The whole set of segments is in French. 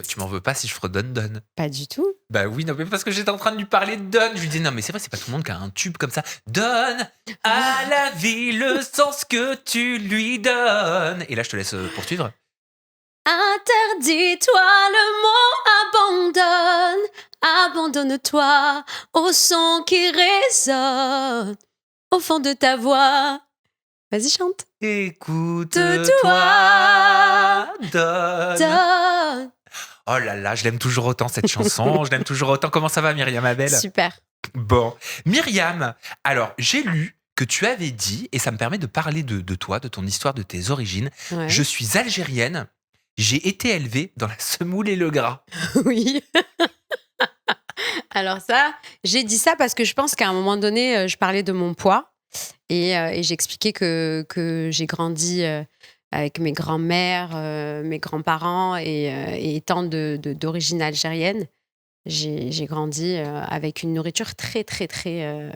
Tu m'en veux pas si je fredonne Don? Pas du tout. Bah oui, non, mais parce que j'étais en train de lui parler de Don. Je lui dis, non, mais c'est vrai, c'est pas tout le monde qui a un tube comme ça. Donne à la vie le sens que tu lui donnes. Et là, je te laisse poursuivre. Interdis-toi le mot abandonne. Abandonne-toi au son qui résonne au fond de ta voix. Vas-y, chante. Écoute-toi, Don. Donne. Oh là là, je l'aime toujours autant cette chanson. Je l'aime toujours autant. Comment ça va, Myriam Abel? Super. Bon, Myriam, alors j'ai lu que tu avais dit, et ça me permet de parler de toi, de ton histoire, de tes origines. Ouais. Je suis algérienne, j'ai été élevée dans la semoule et le gras. Oui. Alors ça, j'ai dit ça parce que je pense qu'à un moment donné, je parlais de mon poids et j'expliquais que j'ai grandi avec mes grands-mères, mes grands-parents et étant d'origine algérienne, j'ai grandi avec une nourriture très, très, très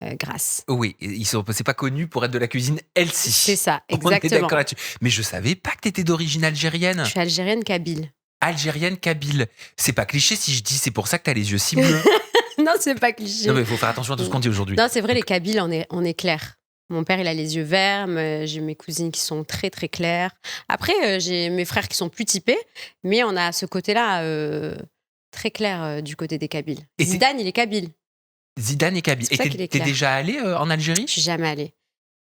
grasse. Oui, c'est pas connu pour être de la cuisine healthy. C'est ça, On est exactement. d'accord là-dessus. Mais je savais pas que t'étais d'origine algérienne. Je suis algérienne kabyle. Algérienne kabyle. C'est pas cliché si je dis c'est pour ça que t'as les yeux si bleus. Non, c'est pas cliché. Non mais il faut faire attention à tout ce qu'on dit aujourd'hui. Non, c'est vrai, les Kabyles, on est clair. Mon père, il a les yeux verts. J'ai mes cousines qui sont très, très claires. Après, j'ai mes frères qui sont plus typés. Mais on a ce côté-là très clair du côté des Kabyles. Et Zidane, il est Kabyle. Zidane et kabyle. C'est pour Et ça qu'il est t'es clair. déjà allée en Algérie? Je suis jamais allée.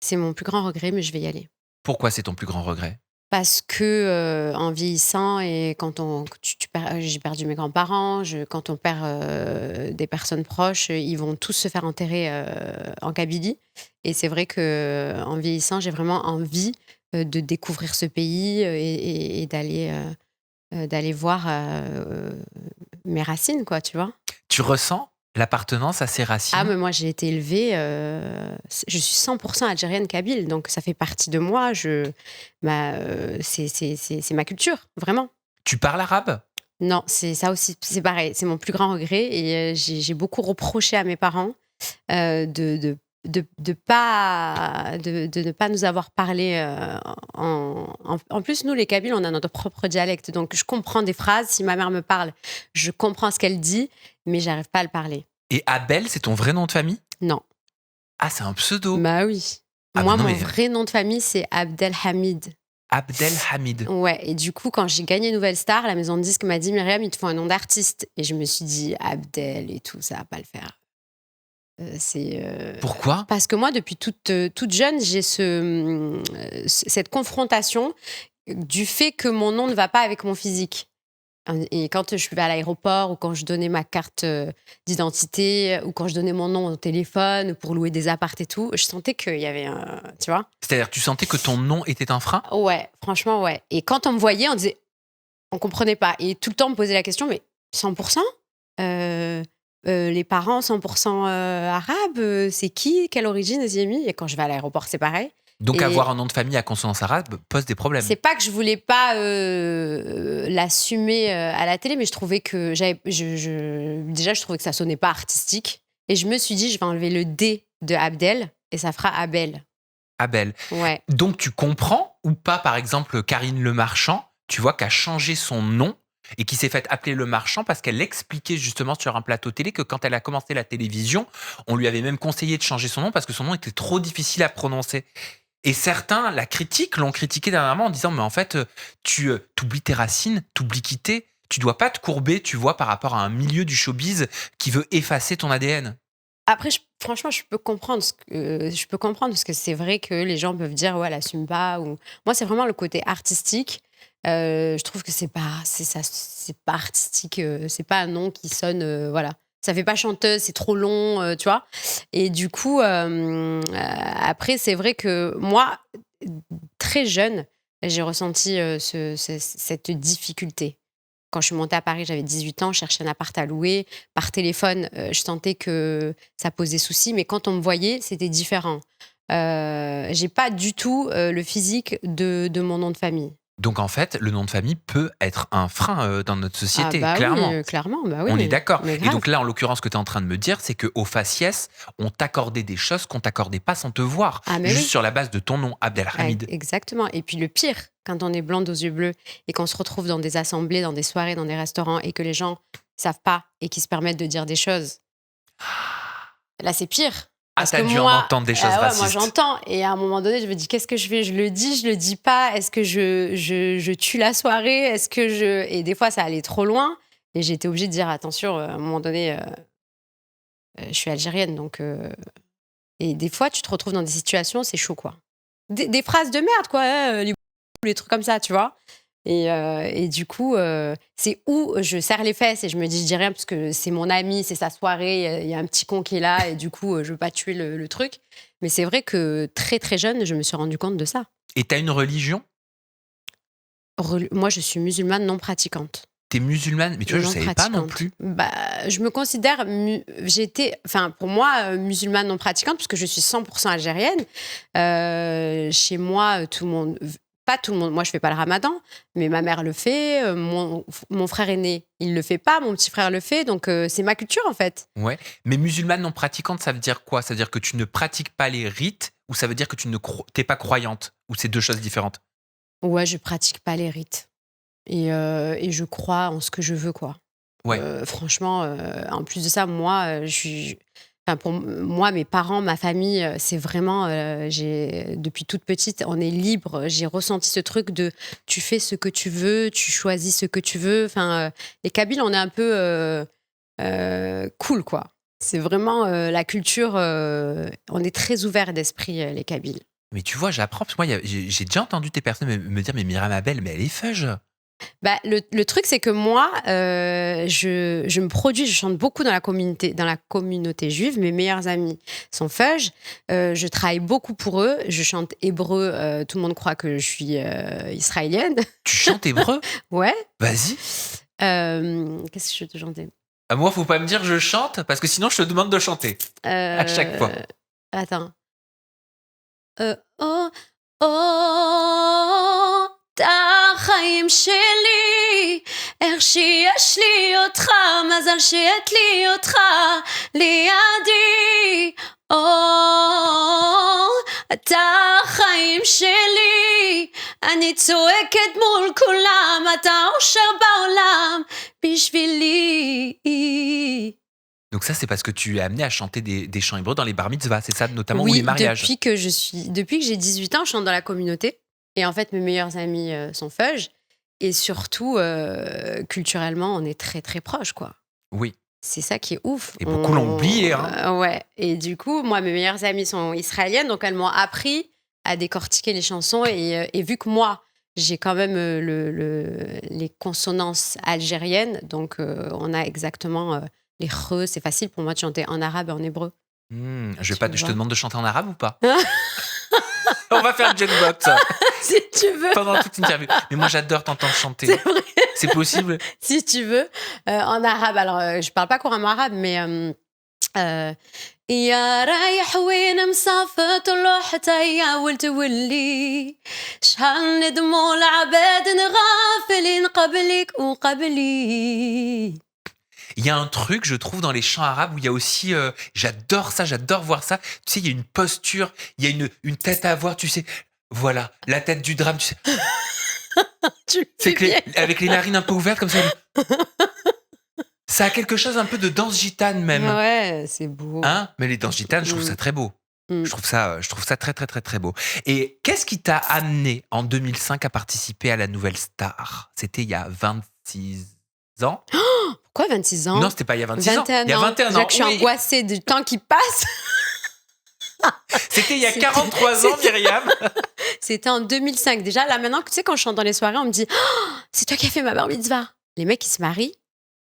C'est mon plus grand regret, mais je vais y aller. Pourquoi c'est ton plus grand regret? Parce que en vieillissant et quand j'ai perdu mes grands-parents, quand on perd des personnes proches, ils vont tous se faire enterrer en Kabylie. Et c'est vrai que en vieillissant, j'ai vraiment envie de découvrir ce pays et d'aller voir mes racines, quoi, tu vois. Tu ressens l'appartenance à ses racines? Ah, mais moi, j'ai été élevée, je suis 100% algérienne kabyle, donc ça fait partie de moi. C'est ma culture, vraiment. Tu parles arabe? Non, c'est ça aussi, c'est pareil, c'est mon plus grand regret et j'ai beaucoup reproché à mes parents de ne pas nous avoir parlé. En plus, nous, les Kabyles, on a notre propre dialecte, donc je comprends des phrases. Si ma mère me parle, je comprends ce qu'elle dit, mais j'arrive pas à le parler. Et Abel, c'est ton vrai nom de famille? Non. Ah, c'est un pseudo. Bah oui. Ah Moi, bah non, mon mais- vrai nom de famille, c'est Abdelhamid. Abdelhamid. Ouais, et du coup, quand j'ai gagné Nouvelle Star, la maison de disques m'a dit Myriam, il te faut un nom d'artiste. Et je me suis dit Abdel et tout, ça va pas le faire. Pourquoi? Parce que moi, depuis toute jeune, j'ai cette confrontation du fait que mon nom ne va pas avec mon physique. Et quand je vais à l'aéroport ou quand je donnais ma carte d'identité ou quand je donnais mon nom au téléphone pour louer des apparts et tout, je sentais qu'il y avait un... Tu vois? C'est-à-dire, tu sentais que ton nom était un frein? Ouais, franchement, ouais. Et quand on me voyait, on disait... On comprenait pas. Et tout le temps, on me posait la question, mais 100% les parents 100% arabes, c'est qui? Quelle origine, Ziemi? Et quand je vais à l'aéroport, c'est pareil. Donc Et avoir un nom de famille à consonance arabe pose des problèmes. c'est pas que je voulais pas l'assumer à la télé, mais je trouvais que déjà, je trouvais que ça sonnait pas artistique. Et je me suis dit, je vais enlever le D de Abdel et ça fera Abel. Abel. Ouais. Donc tu comprends ou pas, par exemple, Karine Le Marchand, tu vois, qui a changé son nom et qui s'est fait appeler Le Marchand parce qu'elle expliquait justement sur un plateau télé que quand elle a commencé la télévision, on lui avait même conseillé de changer son nom parce que son nom était trop difficile à prononcer. Et certains l'ont critiqué dernièrement en disant mais en fait tu t'oublies tes racines, t'oublies qui t'es, tu dois pas te courber, tu vois, par rapport à un milieu du showbiz qui veut effacer ton ADN. Après, franchement, je peux comprendre parce que c'est vrai que les gens peuvent dire ouais, elle assume pas. Ou moi, c'est vraiment le côté artistique. Je trouve que c'est pas artistique. C'est pas un nom qui sonne voilà. Ça fait pas chanteuse, c'est trop long, tu vois. Et du coup, après, c'est vrai que moi, très jeune, j'ai ressenti cette difficulté. Quand je suis montée à Paris, j'avais 18 ans, je cherchais un appart à louer. Par téléphone, je sentais que ça posait souci, mais quand on me voyait, c'était différent. J'ai pas du tout le physique de mon nom de famille. Donc en fait, le nom de famille peut être un frein dans notre Ah société, bah clairement. oui, clairement, bah On est oui, d'accord. mais Et grave. donc là, en l'occurrence, ce que tu es en train de me dire, c'est qu'au faciès, on t'accordait des choses qu'on t'accordait pas sans te voir. Ah mais Juste oui, sur la base de ton nom, Abdelhamid. exactement. Et puis le pire, quand on est blonde aux yeux bleus et qu'on se retrouve dans des assemblées, dans des soirées, dans des restaurants et que les gens savent pas et qui se permettent de dire des choses, là c'est pire. Ah, Parce t'as que dû en moi, entendre des choses moi racistes. j'entends. Et à un moment donné, je me dis, qu'est-ce que je fais? Je le dis, je le dis pas? Est-ce que je tue la soirée? Est-ce que je... Et des fois, ça allait trop loin. Et j'ai été obligée de dire, attention, à un moment donné, je suis algérienne. Donc, Et des fois, tu te retrouves dans des situations, c'est chaud, quoi. Des phrases de merde, quoi. Les trucs comme ça, tu vois. Et du coup, c'est où je serre les fesses et je me dis, je dis rien parce que c'est mon ami, c'est sa soirée, il y a un petit con qui est là et du coup, je veux pas tuer le truc. Mais c'est vrai que très, très jeune, je me suis rendu compte de ça. Et t'as une religion? Moi, je suis musulmane non pratiquante. T'es musulmane? Mais tu vois, je Non savais pas non pratiquante. plus. Bah, je me considère... pour moi, musulmane non pratiquante, parce que je suis 100% algérienne. Chez moi, tout le monde... Pas tout le monde. Moi, je fais pas le ramadan, mais ma mère le fait. Mon frère aîné, il le fait pas. Mon petit frère le fait. Donc, c'est ma culture, en fait. Ouais. Mais musulmane non pratiquante, ça veut dire quoi? Ça veut dire que tu ne pratiques pas les rites ou ça veut dire que tu t'es pas croyante? Ou c'est deux choses différentes? Ouais, je pratique pas les rites. Et je crois en ce que je veux, quoi. Ouais. Franchement, en plus de ça, moi, pour moi, mes parents, ma famille, c'est vraiment... depuis toute petite, on est libre. J'ai ressenti ce truc de tu fais ce que tu veux, tu choisis ce que tu veux. Les Kabyles, on est un peu cool, quoi. C'est vraiment la culture... on est très ouvert d'esprit, les Kabyles. Mais tu vois, j'apprends, parce que moi, j'ai déjà entendu des personnes me dire, mais Myriam Abel, mais elle est feuge. Bah, le truc, c'est que moi, je me produis, je chante beaucoup dans la communauté juive. Mes meilleurs amis sont feuges. Je travaille beaucoup pour eux. Je chante hébreu. Tout le monde croit que je suis israélienne. Tu chantes hébreu? Ouais. Vas-y. Qu'est-ce que je vais te chanter? Ah, moi, faut pas me dire je chante, parce que sinon, je te demande de chanter. À chaque fois. Attends. Oh, oh, אתה החיים שלי, איך שיש לי אותך, מזל שיש לי אותך לידי. אתה החיים שלי, אני צועקת מול כולם, אתה אושר בעולם בשבילי. Donc ça, c'est parce que tu es amené à chanter des chants hébreux dans les bar mitzvahs, c'est ça, notamment, ou Oui, les mariages. depuis que j'ai 18 ans, je chante dans la communauté. Et en fait, mes meilleurs amis sont feuges. Et surtout, culturellement, on est très, très proches, quoi. Oui. C'est ça qui est ouf. Et beaucoup l'ont oublié, hein. Ouais. Et du coup, moi, mes meilleures amies sont israéliennes, donc elles m'ont appris à décortiquer les chansons. Et vu que moi, j'ai quand même les consonances algériennes, donc on a exactement les re, c'est facile pour moi de chanter en arabe et en hébreu. Je te demande de chanter en arabe ou pas? On va faire le jukebox si tu veux. pendant toute l'interview. Mais moi, j'adore t'entendre chanter. C'est vrai. C'est possible? Si tu veux. En arabe. Alors, je parle pas couramment arabe, mais... يا رايح وين مسافر طلع حتى يا ولد ولي شحال ندموا العباد غافلين قبلك وقبلي. Il y a un truc, je trouve, dans les chants arabes où il y a aussi... j'adore ça, j'adore voir ça. Tu sais, il y a une posture, il y a une tête à voir, tu sais. Voilà, la tête du drame, tu sais. C'est que avec les narines un peu ouvertes comme ça. Ça a quelque chose un peu de danse gitane même. Ouais, c'est beau. Hein? Mais les danses gitanes, je trouve ça très beau. Je trouve ça très, très, très, très beau. Et qu'est-ce qui t'a amené en 2005 à participer à la Nouvelle Star? C'était il y a 26 ans? Pourquoi 26 ans? Non, c'était pas il y a 26 ans. Il y a 21 ans. Je suis angoissée du temps qui passe. C'était il y a 43 ans, Myriam. C'était en 2005. Déjà, là, maintenant, tu sais, quand je chante dans les soirées, on me dit c'est toi qui as fait ma bar mitzvah. Les mecs, ils se marient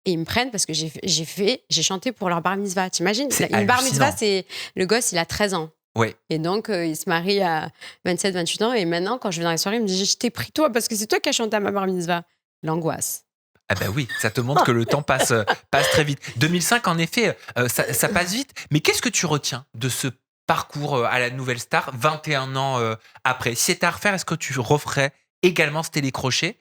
et ils me prennent parce que j'ai chanté pour leur bar mitzvah. T'imagines? Une bar mitzvah, c'est le gosse, il a 13 ans. Ouais. Et donc, il se marie à 27, 28 ans. Et maintenant, quand je vais dans les soirées, il me dit je t'ai pris toi parce que c'est toi qui as chanté à ma bar mitzvah. L'angoisse. Ah bah oui, ça te montre que le temps passe très vite. 2005, en effet, ça passe vite. Mais qu'est-ce que tu retiens de ce parcours à la Nouvelle Star 21 ans après? Si c'était à refaire, est-ce que tu referais également ce télécrochet?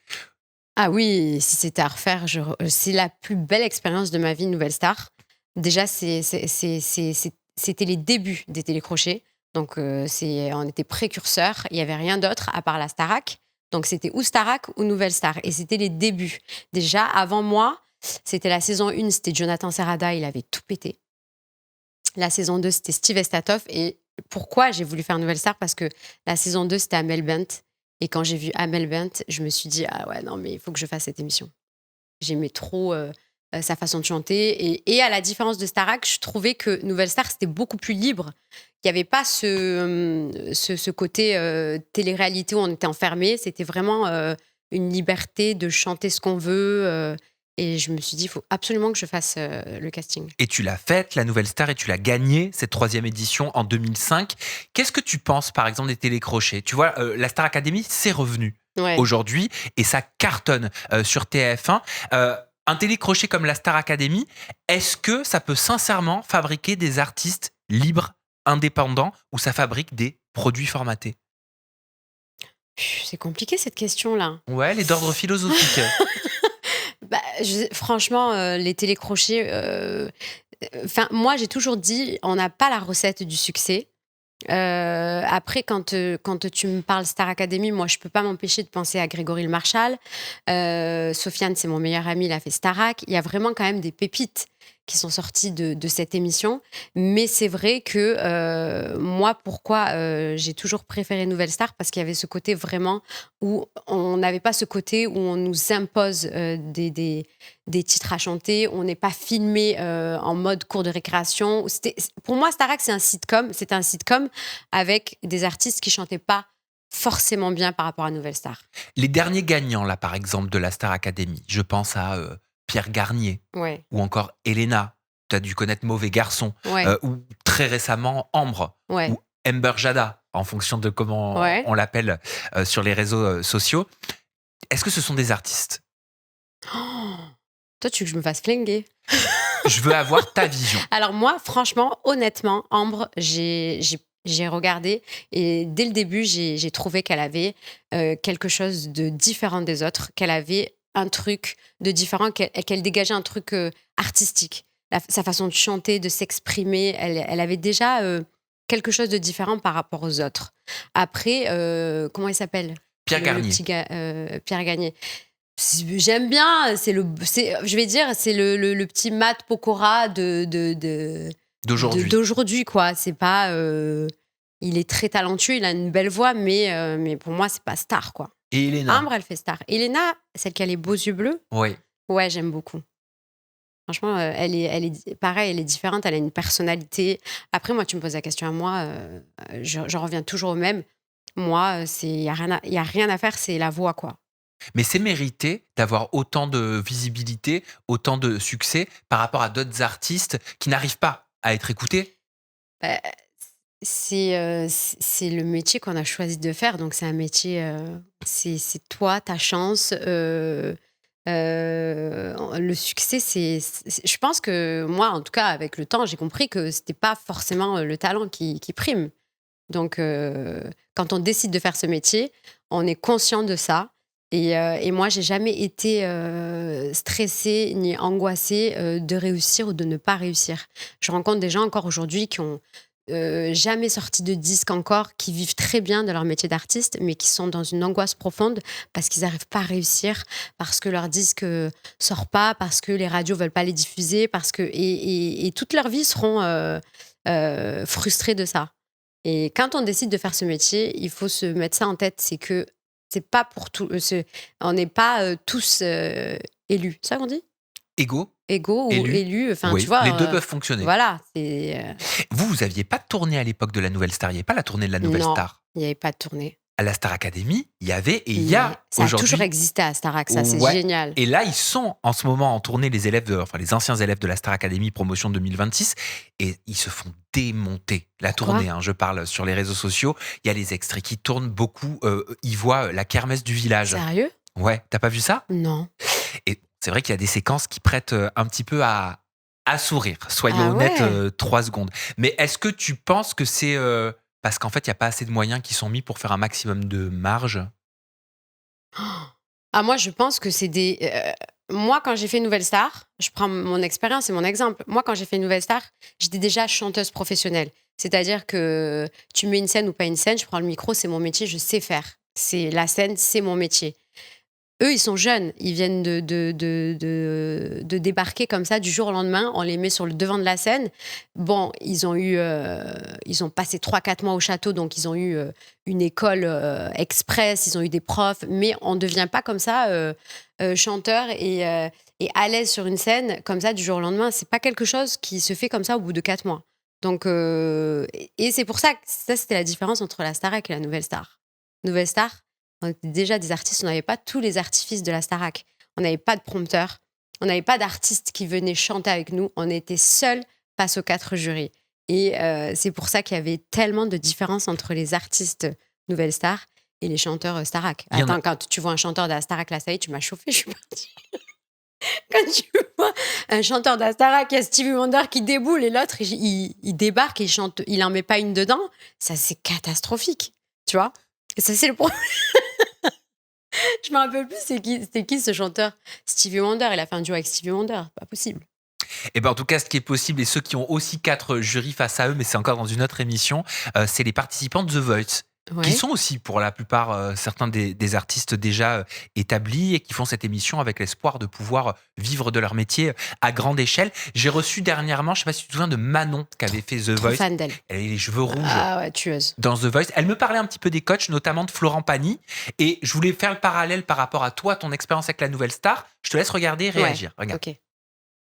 Ah oui, si c'était à refaire, c'est la plus belle expérience de ma vie, Nouvelle Star. Déjà, c'était les débuts des télécrochets. Donc, on était précurseurs. Il n'y avait rien d'autre à part la Starac. Donc, c'était ou Starac ou Nouvelle Star. Et c'était les débuts. Déjà, avant moi, c'était la saison 1, c'était Jonathan Serrada, il avait tout pété. La saison 2, c'était Steve Estatoff. Et pourquoi j'ai voulu faire Nouvelle Star? Parce que la saison 2, c'était Amel Bent. Et quand j'ai vu Amel Bent, je me suis dit, ah ouais, non, mais il faut que je fasse cette émission. J'aimais trop sa façon de chanter. Et à la différence de Starac, je trouvais que Nouvelle Star, c'était beaucoup plus libre. Il n'y avait pas ce côté télé-réalité où on était enfermé. C'était vraiment une liberté de chanter ce qu'on veut. Et je me suis dit, il faut absolument que je fasse le casting. Et tu l'as faite, la Nouvelle Star, et tu l'as gagnée, cette 3e édition en 2005. Qu'est-ce que tu penses, par exemple, des télécrochets? Tu vois, la Star Academy, c'est revenu Ouais. aujourd'hui et ça cartonne sur TF1. Un télécrochet comme la Star Academy, est-ce que ça peut sincèrement fabriquer des artistes libres, indépendants, ou ça fabrique des produits formatés? C'est compliqué cette question-là. Ouais, elle est d'ordre philosophique. Bah, franchement, les télécrochets, moi, j'ai toujours dit, on n'a pas la recette du succès. Après, quand tu me parles Star Academy, moi, je peux pas m'empêcher de penser à Grégory Le Marchal. Sofiane, c'est mon meilleur ami, il a fait Starac. Il y a vraiment quand même des pépites qui sont sorties de cette émission. Mais c'est vrai que moi, pourquoi j'ai toujours préféré Nouvelle Star? Parce qu'il y avait ce côté vraiment où on n'avait pas ce côté où on nous impose des titres à chanter. On n'est pas filmé en mode cours de récréation. Pour moi, Starac, c'est un sitcom. C'était un sitcom avec des artistes qui chantaient pas forcément bien par rapport à Nouvelle Star. Les derniers gagnants, là, par exemple, de la Star Academy, je pense à Pierre Garnier Ouais, ou encore Elena. Tu as dû connaître Mauvais Garçon. ouais, Ou très récemment, Ambre ouais, ou Amber Jada, en fonction de comment ouais. on l'appelle sur les réseaux sociaux. Est-ce que ce sont des artistes? Oh, toi, tu veux que je me fasse flinguer? Je veux avoir ta vision. Alors moi, franchement, honnêtement, Ambre, j'ai regardé et dès le début, j'ai trouvé qu'elle avait quelque chose de différent des autres, qu'elle avait un truc de différent, qu'elle dégageait un truc artistique. Sa façon de chanter, de s'exprimer, elle avait déjà quelque chose de différent par rapport aux autres. Après, comment il s'appelle? Pierre Le Garnier, petit gars, Pierre Gagné. J'aime bien, je vais dire, c'est le petit Matt Pokora d'aujourd'hui. d'aujourd'hui, quoi. C'est pas, il est très talentueux, il a une belle voix, mais pour moi, c'est pas star, quoi. Et Elena. Ambre, elle fait star. Elena, celle qui a les beaux yeux bleus, Oui. ouais, j'aime beaucoup. Franchement, elle est pareil, elle est différente, elle a une personnalité. Après, moi, tu me poses la question à moi, je reviens toujours au même. Moi, il y a rien à faire, c'est la voix, quoi. Mais c'est mérité d'avoir autant de visibilité, autant de succès par rapport à d'autres artistes qui n'arrivent pas à être écoutés? Bah, c'est le métier qu'on a choisi de faire, donc c'est un métier, c'est toi, ta chance, le succès, je pense que moi, en tout cas, avec le temps, j'ai compris que c'était pas forcément, le talent qui prime. Donc quand on décide de faire ce métier, on est conscient de ça et moi, j'ai jamais été, stressée ni angoissée, de réussir ou de ne pas réussir. Je rencontre des gens encore aujourd'hui qui ont jamais sorti de disque encore, qui vivent très bien de leur métier d'artiste, mais qui sont dans une angoisse profonde parce qu'ils n'arrivent pas à réussir, parce que leur disque sort pas, parce que les radios veulent pas les diffuser, parce que et toute leur vie seront frustrés de ça. Et quand on décide de faire ce métier, il faut se mettre ça en tête, c'est que c'est pas pour tout, on n'est pas tous élus. C'est ça qu'on dit? Égaux, Égaux ou élus, élus, enfin tu oui, vois. les 2 peuvent fonctionner. Voilà, c'est Vous aviez pas tourné à l'époque de la Nouvelle Star, il y avait pas la tournée de la Nouvelle non, Star. il n'y avait pas de tournée. À la Star Academy, il y avait et il y Mais a ça a toujours aujourd'hui. existé à Starac, ça, c'est Ouais. génial. Et là, ils sont en ce moment en tournée, les anciens élèves de la Star Academy promotion 2026, et ils se font démonter. La Pourquoi? tournée, hein, je parle sur les réseaux sociaux, il y a les extraits qui tournent beaucoup. Ils voient la kermesse du village. Sérieux? Ouais, t'as pas vu ça? Non. Et c'est vrai qu'il y a des séquences qui prêtent un petit peu à sourire. Soyons Ah honnêtes, ouais? 3 secondes. Mais est-ce que tu penses que c'est parce qu'en fait, il n'y a pas assez de moyens qui sont mis pour faire un maximum de marge? Ah, moi, je pense que c'est des. Moi, quand j'ai fait Nouvelle Star, je prends mon expérience et mon exemple. Moi, quand j'ai fait Nouvelle Star, j'étais déjà chanteuse professionnelle. C'est-à-dire que tu mets une scène ou pas une scène, je prends le micro, c'est mon métier, je sais faire. C'est la scène, c'est mon métier. Eux, ils sont jeunes, ils viennent de débarquer comme ça du jour au lendemain, on les met sur le devant de la scène. Bon, ils ont passé 3-4 mois au château, donc ils ont eu une école express, ils ont eu des profs, mais on ne devient pas comme ça chanteur et à l'aise sur une scène comme ça du jour au lendemain. C'est pas quelque chose qui se fait comme ça au bout de 4 mois. Donc, et c'est pour ça que ça, c'était la différence entre la Starac et la Nouvelle Star. Nouvelle Star, on était déjà des artistes, on n'avait pas tous les artifices de la Starac. On n'avait pas de prompteur, on n'avait pas d'artistes qui venaient chanter avec nous. On était seuls face aux 4 jurys. Et c'est pour ça qu'il y avait tellement de différences entre les artistes Nouvelle Star et les chanteurs Starac. Il y en a- Attends, quand tu vois un chanteur de la Starac, là, ça y est, tu m'as chauffé, je suis partie. Quand tu vois un chanteur de la Starac, il y a Stevie Wonder qui déboule et l'autre, il débarque et il chante, il en met pas une dedans, ça c'est catastrophique, tu vois. Et ça c'est le problème. Je me rappelle plus c'était qui ce chanteur. Stevie Wonder, il a fait un duo avec Stevie Wonder, pas possible. Et ben en tout cas, ce qui est possible, et ceux qui ont aussi 4 jurys face à eux, mais c'est encore dans une autre émission, c'est les participants de The Voice. Ouais. Qui sont aussi pour la plupart certains des artistes déjà établis et qui font cette émission avec l'espoir de pouvoir vivre de leur métier à grande échelle. J'ai reçu dernièrement, je ne sais pas si tu te souviens de Manon qui avait fait The Trop Voice. fan d'elle. Elle avait les cheveux rouges Ah ouais, tueuse. dans The Voice. Elle me parlait un petit peu des coachs, notamment de Florent Pagny. Et je voulais faire le parallèle par rapport à toi, ton expérience avec la Nouvelle Star. Je te laisse regarder et réagir. Ouais, Regarde. ok.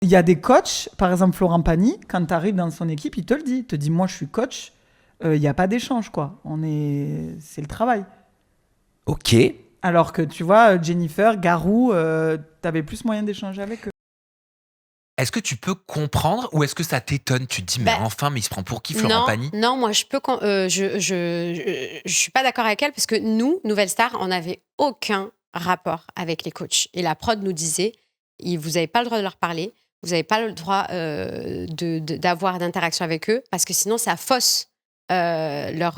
Il y a des coachs, par exemple Florent Pagny, quand tu arrives dans son équipe, il te le dit. Il te dit, moi je suis coach, il n'y a pas d'échange, quoi. C'est le travail. Ok. Alors que tu vois, Jennifer, Garou, t'avais plus moyen d'échanger avec eux. Est-ce que tu peux comprendre ou est-ce que ça t'étonne? Tu te dis, mais Bah, enfin, mais il se prend pour qui, Florent Pagny? Non, moi je suis pas d'accord avec elle parce que nous, Nouvelle Star, on n'avait aucun rapport avec les coachs. Et la prod nous disait, vous n'avez pas le droit de leur parler, vous n'avez pas le droit d'avoir d'interaction avec eux parce que sinon ça fausse leur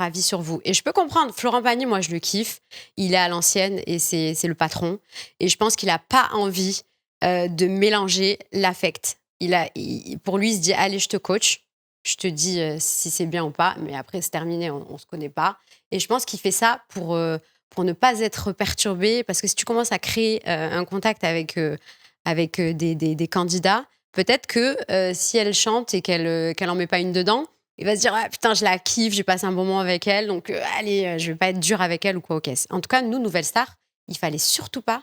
avis sur vous. Et je peux comprendre, Florent Pagny, moi je le kiffe, il est à l'ancienne et c'est le patron. Et je pense qu'il n'a pas envie de mélanger l'affect. Pour lui, il se dit, allez, je te coach, je te dis si c'est bien ou pas, mais après c'est terminé, on se connaît pas. Et je pense qu'il fait ça pour ne pas être perturbé, parce que si tu commences à créer un contact avec des candidats, peut-être que si elle chante et qu'elle en met pas une dedans, il va se dire, ah, putain, je la kiffe, j'ai passé un bon moment avec elle, donc allez, je vais pas être dur avec elle ou quoi. Ok. En tout cas, nous, Nouvelle Star, il fallait surtout pas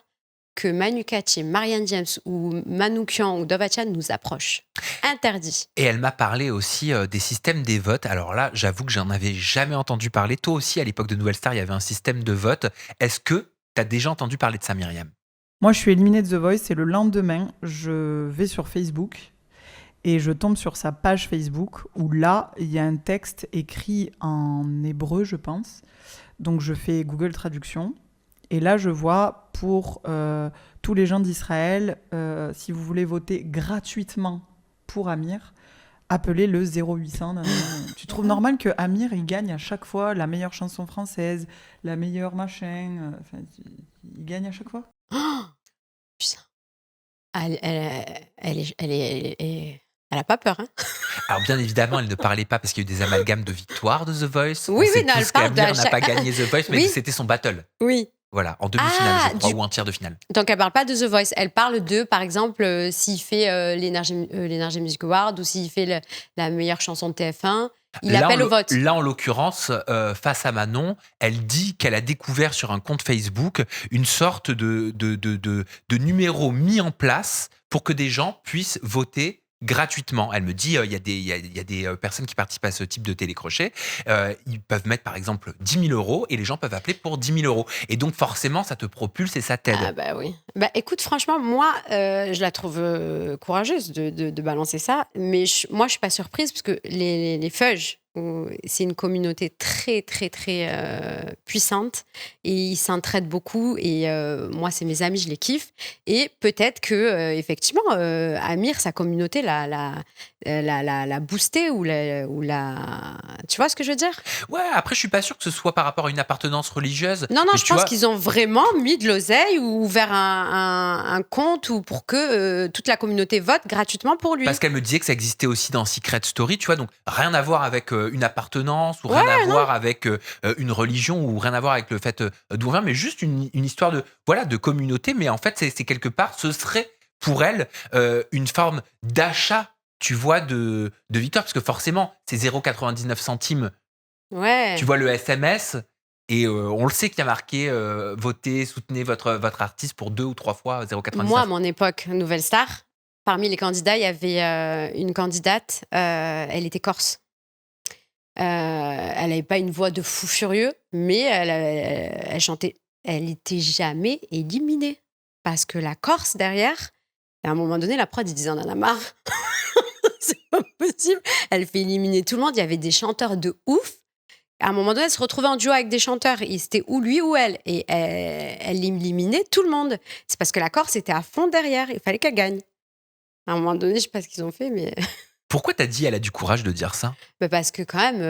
que Manu Katché, Marianne James ou Manoukian ou Dove Chan nous approchent. Interdit. Et elle m'a parlé aussi des systèmes des votes. Alors là, j'avoue que j'en avais jamais entendu parler. Toi aussi, à l'époque de Nouvelle Star, il y avait un système de vote. Est-ce que tu as déjà entendu parler de ça, Myriam? Moi, je suis éliminée de The Voice et le lendemain, je vais sur Facebook et je tombe sur sa page Facebook où là, il y a un texte écrit en hébreu, je pense. Donc, je fais Google Traduction. Et là, je vois pour tous les gens d'Israël, si vous voulez voter gratuitement pour Amir, appelez le 0800. Tu trouves normal que Amir il gagne à chaque fois la meilleure chanson française, la meilleure machin, il gagne à chaque fois? Oh, putain. Elle a pas peur, hein. Alors bien évidemment, elle ne parlait pas parce qu'il y a eu des amalgames de victoires de The Voice. Oui, On sait non, elle tous parle qu'Amir de n'a pas gagné The Voice, mais Oui. que c'était son battle. Oui. Voilà, en demi-finale, je crois, du- ou en tiers de finale. Donc, elle parle pas de The Voice. Elle parle de, par exemple, s'il fait l'Energy Music Award ou s'il fait la meilleure chanson de TF1. Il Là, appelle au vote. Là, en l'occurrence, face à Manon, elle dit qu'elle a découvert sur un compte Facebook une sorte de numéro mis en place pour que des gens puissent voter gratuitement. Elle me dit, il y a des personnes qui participent à ce type de télécrochet. Ils peuvent mettre, par exemple, 10 000 euros et les gens peuvent appeler pour 10 000 euros. Et donc, forcément, ça te propulse et ça t'aide. Ah bah oui. Bah écoute, franchement, moi, je la trouve courageuse de balancer ça, mais moi, je suis pas surprise parce que les feuges où c'est une communauté très, très, très puissante et ils s'entraident beaucoup. Et moi, c'est mes amis, je les kiffe. Et peut-être que, effectivement, Amir, sa communauté l'a boosté Tu vois ce que je veux dire? Ouais, après, je suis pas sûr que ce soit par rapport à une appartenance religieuse. Non, Mais je tu pense vois, qu'ils ont vraiment mis de l'oseille ou ouvert un compte ou pour que toute la communauté vote gratuitement pour lui. parce qu'elle me disait que ça existait aussi dans Secret Story, tu vois, donc rien à voir avec une appartenance ou Ouais, rien à non. voir avec une religion ou rien à voir avec le fait d'où on vient, mais juste une histoire de, voilà, de communauté. Mais en fait, c'est quelque part, ce serait pour elle une forme d'achat, tu vois, de victoire, parce que forcément, c'est 0,99 centimes. Ouais. Tu vois le SMS et on le sait qu'il y a marqué votez, soutenez votre artiste pour 2 ou 3 fois Moi, à 0,99. mon époque, Nouvelle Star, parmi les candidats, il y avait une candidate, elle était corse. Elle n'avait pas une voix de fou furieux, mais elle chantait. Elle n'était jamais éliminée. Parce que la Corse, derrière, à un moment donné, la prod, ils disaient, on en a marre. C'est pas possible. Elle fait éliminer tout le monde. Il y avait des chanteurs de ouf. À un moment donné, elle se retrouvait en duo avec des chanteurs. Et c'était ou lui ou elle. Et elle éliminait tout le monde. C'est parce que la Corse était à fond derrière. Il fallait qu'elle gagne. À un moment donné, je sais pas ce qu'ils ont fait, mais Pourquoi t'as dit elle a du courage de dire ça? parce que quand même,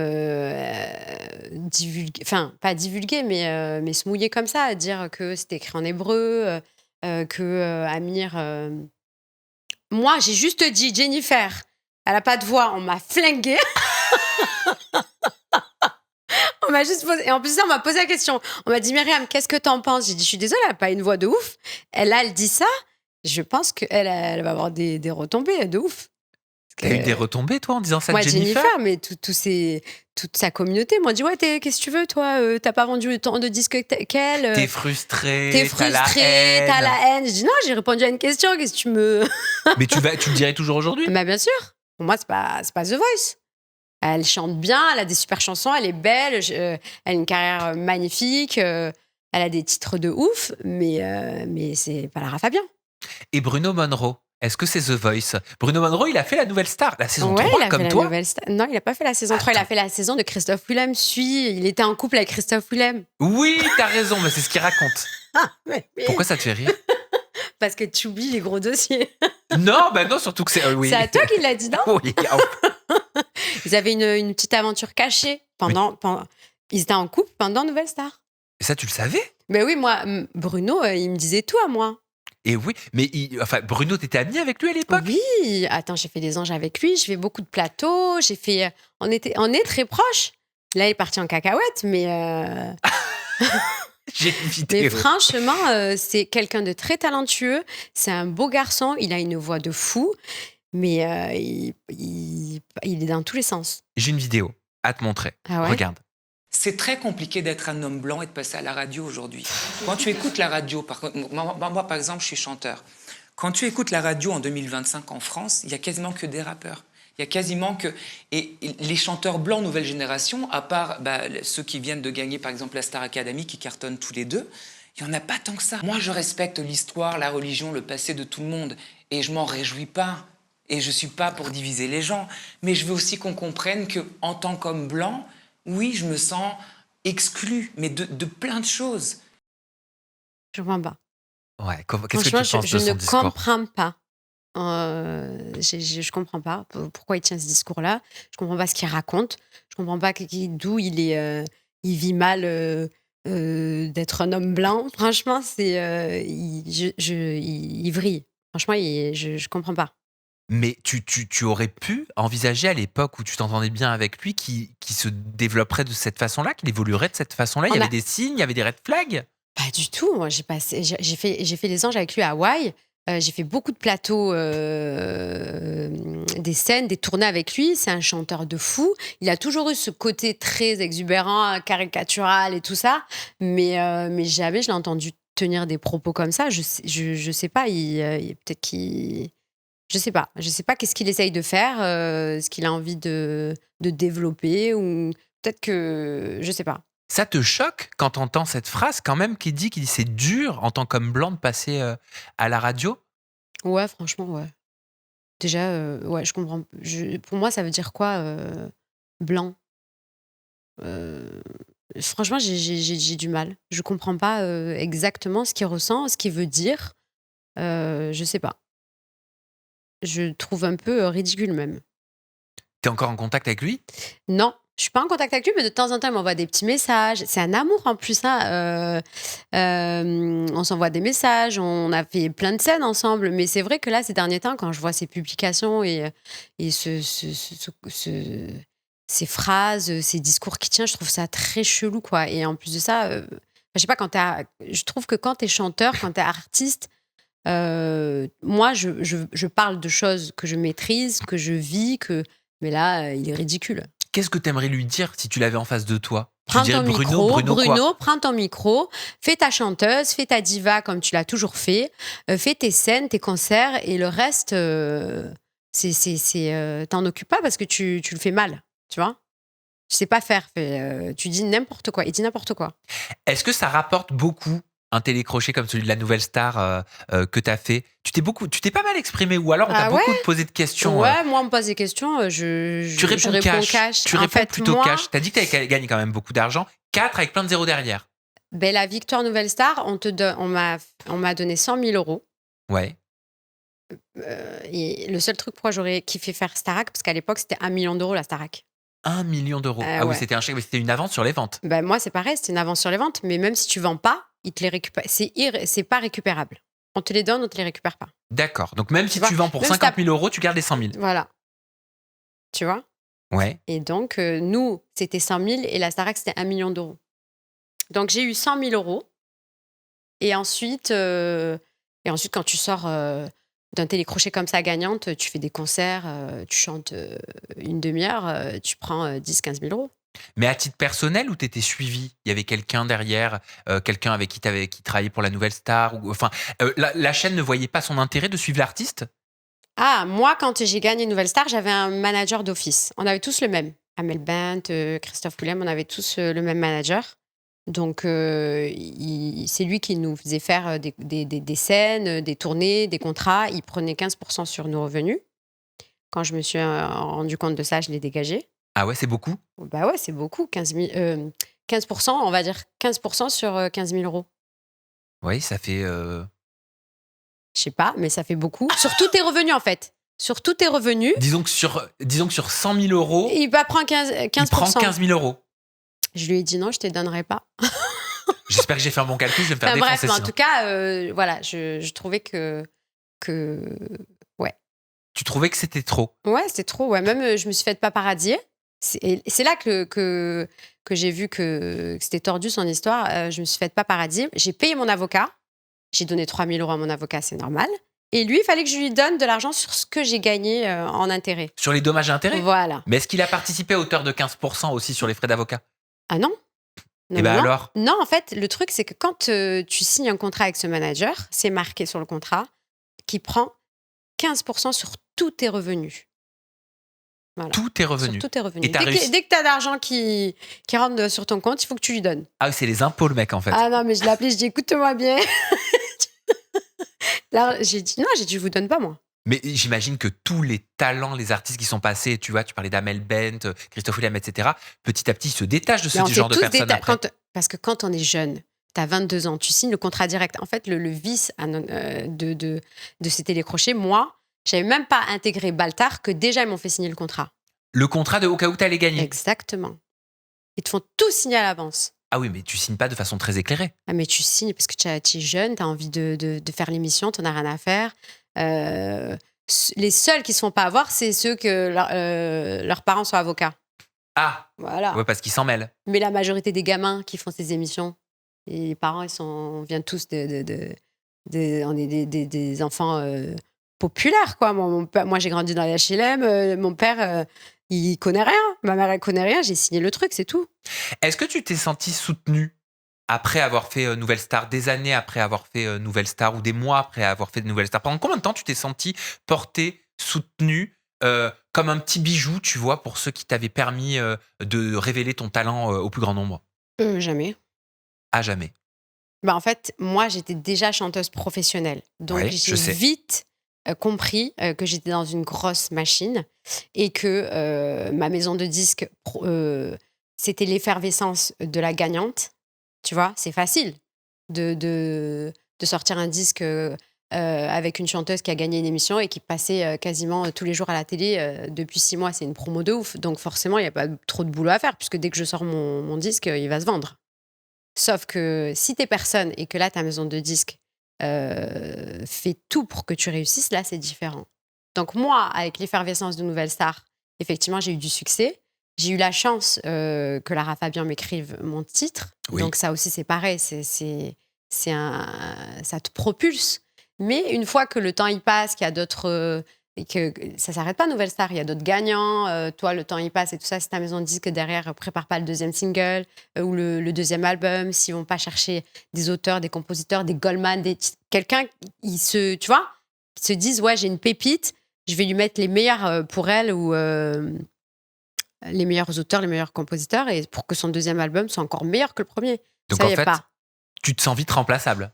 divulguer, enfin pas divulguer, mais se mouiller comme ça, dire que c'était écrit en hébreu, que Amir. Moi, j'ai juste dit Jennifer, elle a pas de voix, on m'a flingué. On m'a juste posé, et en plus ça, on m'a posé la question. On m'a dit Myriam, qu'est-ce que t'en penses? J'ai dit je suis désolée, elle a pas une voix de ouf. Elle dit ça. Je pense qu'elle va avoir des retombées de ouf. T'as eu des retombées, toi, en disant ça de Moi, Jennifer? mais toute sa communauté m'ont dit ouais, qu'est-ce que tu veux, toi t'as pas vendu autant de disques qu'elle. T'es frustrée, T'es t'as la frustrée, t'as haine. la haine. Je dis non, j'ai répondu à une question. Qu'est-ce que tu me. Mais tu le dirais toujours aujourd'hui? Bah, bien sûr. Pour moi, c'est pas The Voice. Elle chante bien, elle a des super chansons, elle est belle, elle a une carrière magnifique, elle a des titres de ouf, mais c'est pas Lara Fabian. Et Bruno Monroe, est-ce que c'est The Voice? Bruno Monroe, il a fait la nouvelle star, la saison Ouais, 3, il a comme fait la toi. nouvelle Non, il a pas fait la saison 3, il a Attends. fait la saison de Christophe Willem. Il était en couple avec Christophe Willem. Oui, t'as raison, mais c'est ce qu'il raconte. Pourquoi ça te fait rire? Parce que tu oublies les gros dossiers. Non, bah non, surtout que c'est... oui. C'est à toi qu'il l'a dit, non? Oui. Ils avaient une petite aventure cachée pendant ils étaient en couple pendant Nouvelle Star. Ça, tu le savais? Mais oui, moi, Bruno, il me disait tout à moi. Et oui, mais Bruno, t'étais ami avec lui à l'époque? Oui, attends, j'ai fait des anges avec lui, j'ai fait beaucoup de plateaux, on est très proches. Là, il est parti en cacahuète, mais J'ai une vidéo. mais franchement, c'est quelqu'un de très talentueux, c'est un beau garçon, il a une voix de fou, mais il est dans tous les sens. J'ai une vidéo à te montrer. Ah ouais? Regarde. C'est très compliqué d'être un homme blanc et de passer à la radio aujourd'hui. Quand tu écoutes la radio, par contre, moi par exemple, je suis chanteur. Quand tu écoutes la radio en 2025 en France, il y a quasiment que des rappeurs. Il y a quasiment que... Et les chanteurs blancs nouvelle génération, à part ceux qui viennent de gagner par exemple la Star Academy, qui cartonnent tous les deux, il n'y en a pas tant que ça. Moi, je respecte l'histoire, la religion, le passé de tout le monde. Et je m'en réjouis pas. Et je ne suis pas pour diviser les gens. Mais je veux aussi qu'on comprenne qu'en tant qu'homme blanc, oui, je me sens exclu, mais de plein de choses. Je comprends pas. Ouais, qu'est-ce que Franchement, tu penses je de son ne discours? comprends pas. Je comprends pas pourquoi il tient ce discours-là. Je comprends pas ce qu'il raconte. Je comprends pas d'où il vit mal d'être un homme blanc. Franchement, il vrille. Franchement, je comprends pas. Mais tu aurais pu envisager à l'époque où tu t'entendais bien avec lui qui se développerait de cette façon-là, qu'il évoluerait de cette façon-là? Il y avait des signes, il y avait des red flags? Pas du tout. Moi, j'ai fait les anges avec lui à Hawaï. J'ai fait beaucoup de plateaux, des scènes, des tournées avec lui. C'est un chanteur de fou. Il a toujours eu ce côté très exubérant, caricatural et tout ça. Mais jamais je l'ai entendu tenir des propos comme ça. Je sais pas. Peut-être qu'il... Je sais pas. Je sais pas qu'est-ce qu'il essaye de faire, ce qu'il a envie de développer. Ou peut-être que... Je sais pas. Ça te choque quand t'entends cette phrase quand même qu'il dit c'est dur en tant qu'homme blanc de passer à la radio? Ouais, franchement, ouais. Déjà, ouais, je comprends. Pour moi, ça veut dire quoi, blanc? Franchement, j'ai du mal. Je comprends pas exactement ce qu'il ressent, ce qu'il veut dire. Je sais pas. Je trouve un peu ridicule même. T'es encore en contact avec lui? Non, je suis pas en contact avec lui, mais de temps en temps, il m'envoie des petits messages. C'est un amour en plus, hein. On s'envoie des messages, on a fait plein de scènes ensemble. Mais c'est vrai que là, ces derniers temps, quand je vois ses publications et ces phrases, ces discours qu'il tient, je trouve ça très chelou, quoi. Et en plus de ça, je sais pas, je trouve que quand t'es chanteur, quand t'es artiste, moi, je parle de choses que je maîtrise, que je vis, mais là, il est ridicule. Qu'est-ce que t'aimerais lui dire si tu l'avais en face de toi? Tu Prends dirais ton micro, Bruno quoi? prends ton micro, fais ta chanteuse, fais ta diva comme tu l'as toujours fait, fais tes scènes, tes concerts, et le reste, t'en occupes pas parce que tu le fais mal, tu vois? Tu sais pas faire, tu dis n'importe quoi, il dit n'importe quoi. Est-ce que ça rapporte beaucoup un télécrochet comme celui de la Nouvelle Star que t'as fait? Tu t'es pas mal exprimé, ou alors on t'a Ah ouais? beaucoup posé de questions. Ouais, moi, on me pose des questions, Tu réponds je réponds cash. Tu En réponds fait, plutôt moi, cash. T'as dit que t'avais gagné quand même beaucoup d'argent. 4 avec plein de zéros derrière. ben, la victoire Nouvelle Star, on m'a donné 100 000 euros. Ouais. Et le seul truc pourquoi j'aurais kiffé faire Starac, parce qu'à l'époque, c'était 1 million d'euros la Starac. 1 million d'euros. Ah oui, Ouais. c'était un chèque, mais c'était une avance sur les ventes. Ben, moi, c'est pareil, c'était une avance sur les ventes, mais même si tu vends pas, ils te les récupèrent. C'est pas récupérable. On te les donne, on te les récupère pas. D'accord. Donc même si vois, tu vends pour même si 50 000 euros, tu gardes les 100 000. Voilà. Tu vois? Ouais. Et donc, nous, c'était 100 000 et la Starac, c'était 1 million d'euros. Donc, j'ai eu 100 000 euros. Et ensuite, quand tu sors d'un télécrochet comme ça gagnante, tu fais des concerts, tu chantes une demi-heure, tu prends 10-15 000 euros. Mais à titre personnel, ou t'étais suivi? Il y avait quelqu'un derrière, quelqu'un avec qui travaillait pour la Nouvelle Star, ou enfin, la chaîne ne voyait pas son intérêt de suivre l'artiste? Ah, moi, quand j'ai gagné Nouvelle Star, j'avais un manager d'office. On avait tous le même. Amel Bent, Christophe Willem, on avait tous le même manager. Donc, c'est lui qui nous faisait faire des scènes, des tournées, des contrats. Il prenait 15% sur nos revenus. Quand je me suis rendu compte de ça, je l'ai dégagé. Ah ouais, c'est beaucoup? Bah ouais, c'est beaucoup. 15%, on va dire 15% sur 15 000 euros. Oui, ça fait. Je sais pas, mais ça fait beaucoup. Sur tous tes revenus, en fait. Sur tous tes revenus, Disons que sur 100 000 euros, il va prendre 15%. il prend 15 000 euros. Je lui ai dit non, je te donnerai pas. J'espère que j'ai fait un bon calcul, je vais me faire Enfin, bref, défoncer mais en sinon. tout cas, voilà, je trouvais que ouais. Tu trouvais que c'était trop? Ouais, c'était trop. Ouais. Même, je me suis fait paparazzier. C'est là que j'ai vu que c'était tordu son histoire. Je me suis fait paparazzier. J'ai payé mon avocat. J'ai donné 3 000 euros à mon avocat, c'est normal. Et lui, il fallait que je lui donne de l'argent sur ce que j'ai gagné en intérêt. Sur les dommages et intérêts? Voilà. Mais est-ce qu'il a participé à hauteur de 15% aussi sur les frais d'avocat? Ah non? Et ben non. alors? Non, en fait, le truc, c'est que quand tu signes un contrat avec ce manager, c'est marqué sur le contrat qu'il prend 15% sur tous tes revenus. Voilà. Tout est Sur revenu. tous tes revenus. Et t'as réussi? Dès que tu as d'argent qui rentre sur ton compte, il faut que tu lui donnes. Ah, c'est les impôts, le mec, en fait. Ah non, mais je l'ai appelé, je dis écoute-moi bien. Là, j'ai dit je vous donne pas, moi. Mais j'imagine que tous les talents, les artistes qui sont passés, tu vois, tu parlais d'Amel Bent, Christophe Willem, etc., petit à petit, ils se détachent de ce Mais on genre s'est de tous personnes après. parce que quand on est jeune, tu as 22 ans, tu signes le contrat direct. En fait, le vice de ces télécrochets, moi, j'avais même pas intégré Baltar que déjà ils m'ont fait signer le contrat. Le contrat de au cas où t'allais gagner. Exactement. Ils te font tout signer à l'avance. Ah oui, mais tu signes pas de façon très éclairée. Ah, mais tu signes parce que tu es jeune, tu as envie de faire l'émission, tu n'en as rien à faire. Les seuls qui ne se font pas avoir, c'est ceux que leurs parents sont avocats. Ah, Voilà. ouais, parce qu'ils s'en mêlent. Mais la majorité des gamins qui font ces émissions, et les parents, on vient tous on est des enfants populaires, quoi. Moi, j'ai grandi dans les HLM. Mon père, il connaît rien. Ma mère, elle connaît rien. J'ai signé le truc, c'est tout. Est-ce que tu t'es senti soutenu après avoir fait Nouvelle Star, des années après avoir fait Nouvelle Star, ou des mois après avoir fait Nouvelle Star? Pendant combien de temps tu t'es senti porté, soutenu, comme un petit bijou, tu vois, pour ceux qui t'avaient permis de révéler ton talent au plus grand nombre? Jamais. À jamais. Bah, en fait, moi, j'étais déjà chanteuse professionnelle. Donc, Ouais, je sais. j'ai vite compris que j'étais dans une grosse machine et que ma maison de disques c'était l'effervescence de la gagnante. Tu vois, c'est facile de sortir un disque avec une chanteuse qui a gagné une émission et qui passait quasiment tous les jours à la télé depuis 6 mois. C'est une promo de ouf. Donc forcément, il n'y a pas trop de boulot à faire puisque dès que je sors mon disque, il va se vendre. Sauf que si t'es personne et que là, ta maison de disques fait tout pour que tu réussisses, là, c'est différent. Donc moi, avec l'effervescence de Nouvelle Star, effectivement, j'ai eu du succès. J'ai eu la chance que Lara Fabian m'écrive mon titre. Oui. Donc ça aussi, c'est pareil. Ça te propulse. Mais une fois que le temps y passe, qu'il y a d'autres... et que ça s'arrête pas, Nouvelle Star. Il y a d'autres gagnants. Toi, le temps y passe et tout ça. Si ta maison de disque derrière prépare pas le deuxième single ou le deuxième album, s'ils vont pas chercher des auteurs, des compositeurs, des Goldman, quelqu'un, tu vois, qui se disent, ouais, j'ai une pépite, je vais lui mettre les meilleurs pour elle ou... les meilleurs auteurs, les meilleurs compositeurs, et pour que son deuxième album soit encore meilleur que le premier. Donc ça en y est fait, pas. tu te sens vite remplaçable.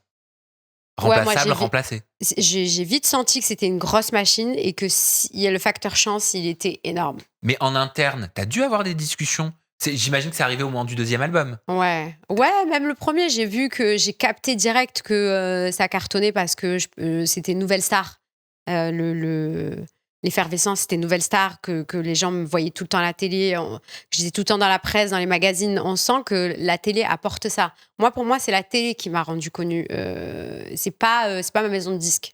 Ouais, moi, Remplacé. J'ai vite senti que c'était une grosse machine et que le facteur chance, il était énorme. Mais en interne, t'as dû avoir des discussions. J'imagine que c'est arrivé au moment du deuxième album. Ouais, même le premier, j'ai capté direct que ça cartonnait parce que c'était Nouvelle Star. L'effervescence, c'était Nouvelle Star, que les gens me voyaient tout le temps à la télé, je disais tout le temps dans la presse, dans les magazines. On sent que la télé apporte ça. Pour moi, c'est la télé qui m'a rendue connue. C'est pas ma maison de disques.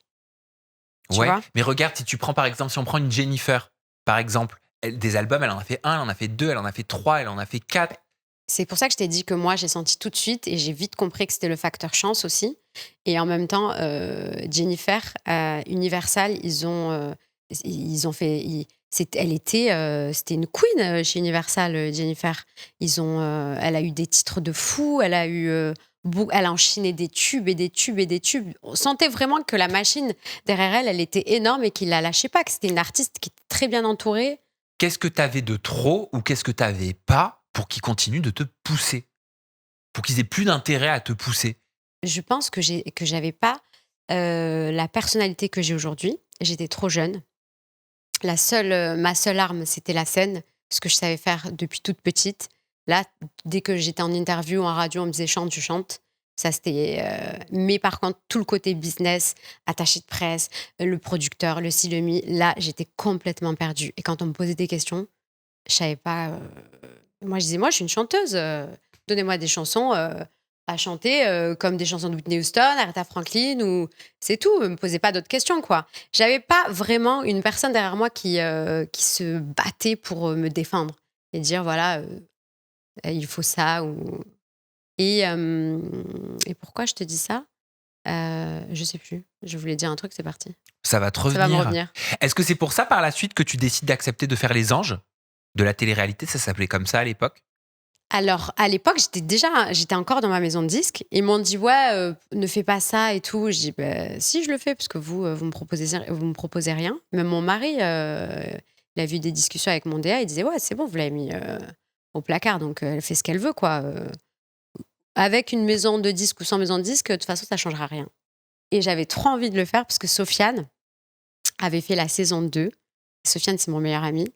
Tu vois. Mais regarde, si on prend une Jennifer, par exemple, des albums, elle en a fait 1, elle en a fait 2, elle en a fait 3, elle en a fait 4. C'est pour ça que je t'ai dit que moi, j'ai senti tout de suite et j'ai vite compris que c'était le facteur chance aussi. Et en même temps, Jennifer, Universal, c'était une queen chez Universal, Jennifer. Elle a eu des titres de fou, elle a enchaîné des tubes et des tubes et des tubes. On sentait vraiment que la machine derrière elle était énorme et qu'il la lâchait pas, que c'était une artiste qui était très bien entourée. Qu'est-ce que t'avais de trop ou qu'est-ce que t'avais pas pour qu'ils continuent de te pousser, pour qu'ils aient plus d'intérêt à te pousser? Je pense que j'avais pas la personnalité que j'ai aujourd'hui. J'étais trop jeune. Ma seule arme, c'était la scène, ce que je savais faire depuis toute petite. Là, dès que j'étais en interview, en radio, on me disait chante, je chante. Ça, c'était. Mais par contre, tout le côté business, attaché de presse, le producteur, le ci, le mi, là, j'étais complètement perdue. Et quand on me posait des questions, je savais pas. Moi, je disais, moi, je suis une chanteuse. Donnez-moi des chansons à chanter comme des chansons de Whitney Houston, Aretha Franklin, ou c'est tout. Ne me posez pas d'autres questions, quoi. J'avais pas vraiment une personne derrière moi qui se battait pour me défendre et dire voilà, il faut ça et pourquoi je te dis ça je sais plus. Je voulais dire un truc, c'est parti. Ça va te Ça va me revenir. revenir. Est-ce que c'est pour ça, par la suite, que tu décides d'accepter de faire Les Anges de la télé-réalité? Ça s'appelait comme ça à l'époque. Alors, à l'époque, j'étais encore dans ma maison de disques. Ils m'ont dit, ouais, ne fais pas ça et tout. Je dis, bah, si, je le fais, parce que vous me proposez rien. Même mon mari, il a vu des discussions avec mon DA, il disait, ouais, c'est bon, vous l'avez mis au placard, donc elle fait ce qu'elle veut, quoi. Avec une maison de disques ou sans maison de disques, de toute façon, ça changera rien. Et j'avais trop envie de le faire, parce que Sofiane avait fait la saison 2. Sofiane, c'est mon meilleur ami.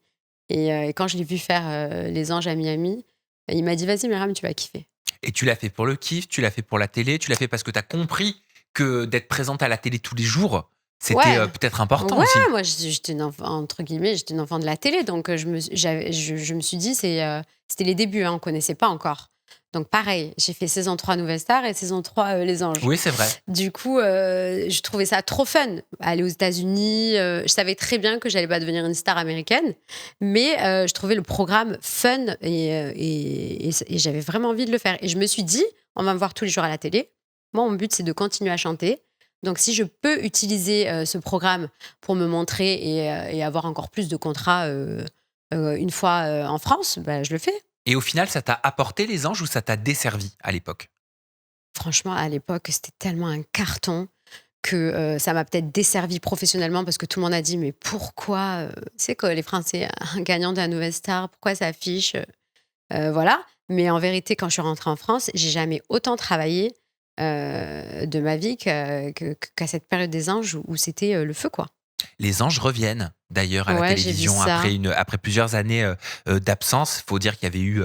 Et quand je l'ai vu faire Les Anges à Miami, il m'a dit, vas-y, Myriam, tu vas kiffer. Et tu l'as fait pour le kiff, tu l'as fait pour la télé, tu l'as fait parce que tu as compris que d'être présente à la télé tous les jours, c'était peut-être important aussi. Ouais, moi, j'étais entre guillemets, j'étais une enfant de la télé. Donc, je me suis dit, c'était les débuts, hein, on ne connaissait pas encore. Donc, pareil, j'ai fait saison 3 Nouvelle Star et saison 3 Les Anges. Oui, c'est vrai. Du coup, je trouvais ça trop fun. Aller aux États-Unis, je savais très bien que j'allais pas devenir une star américaine, mais je trouvais le programme fun et j'avais vraiment envie de le faire. Et je me suis dit, on va me voir tous les jours à la télé. Moi, mon but, c'est de continuer à chanter. Donc, si je peux utiliser ce programme pour me montrer et avoir encore plus de contrats une fois en France, bah, je le fais. Et au final, ça t'a apporté Les Anges ou ça t'a desservi à l'époque? Franchement, à l'époque, c'était tellement un carton que ça m'a peut-être desservi professionnellement parce que tout le monde a dit mais pourquoi c'est que les Français, un gagnant de la Nouvelle Star, pourquoi ça affiche voilà. Mais en vérité, quand je suis rentrée en France, j'ai jamais autant travaillé de ma vie qu'à cette période des Anges où c'était le feu, quoi. Les Anges reviennent d'ailleurs à la Ouais, j'ai vu télévision ça. après plusieurs années d'absence. Il faut dire qu'il y avait eu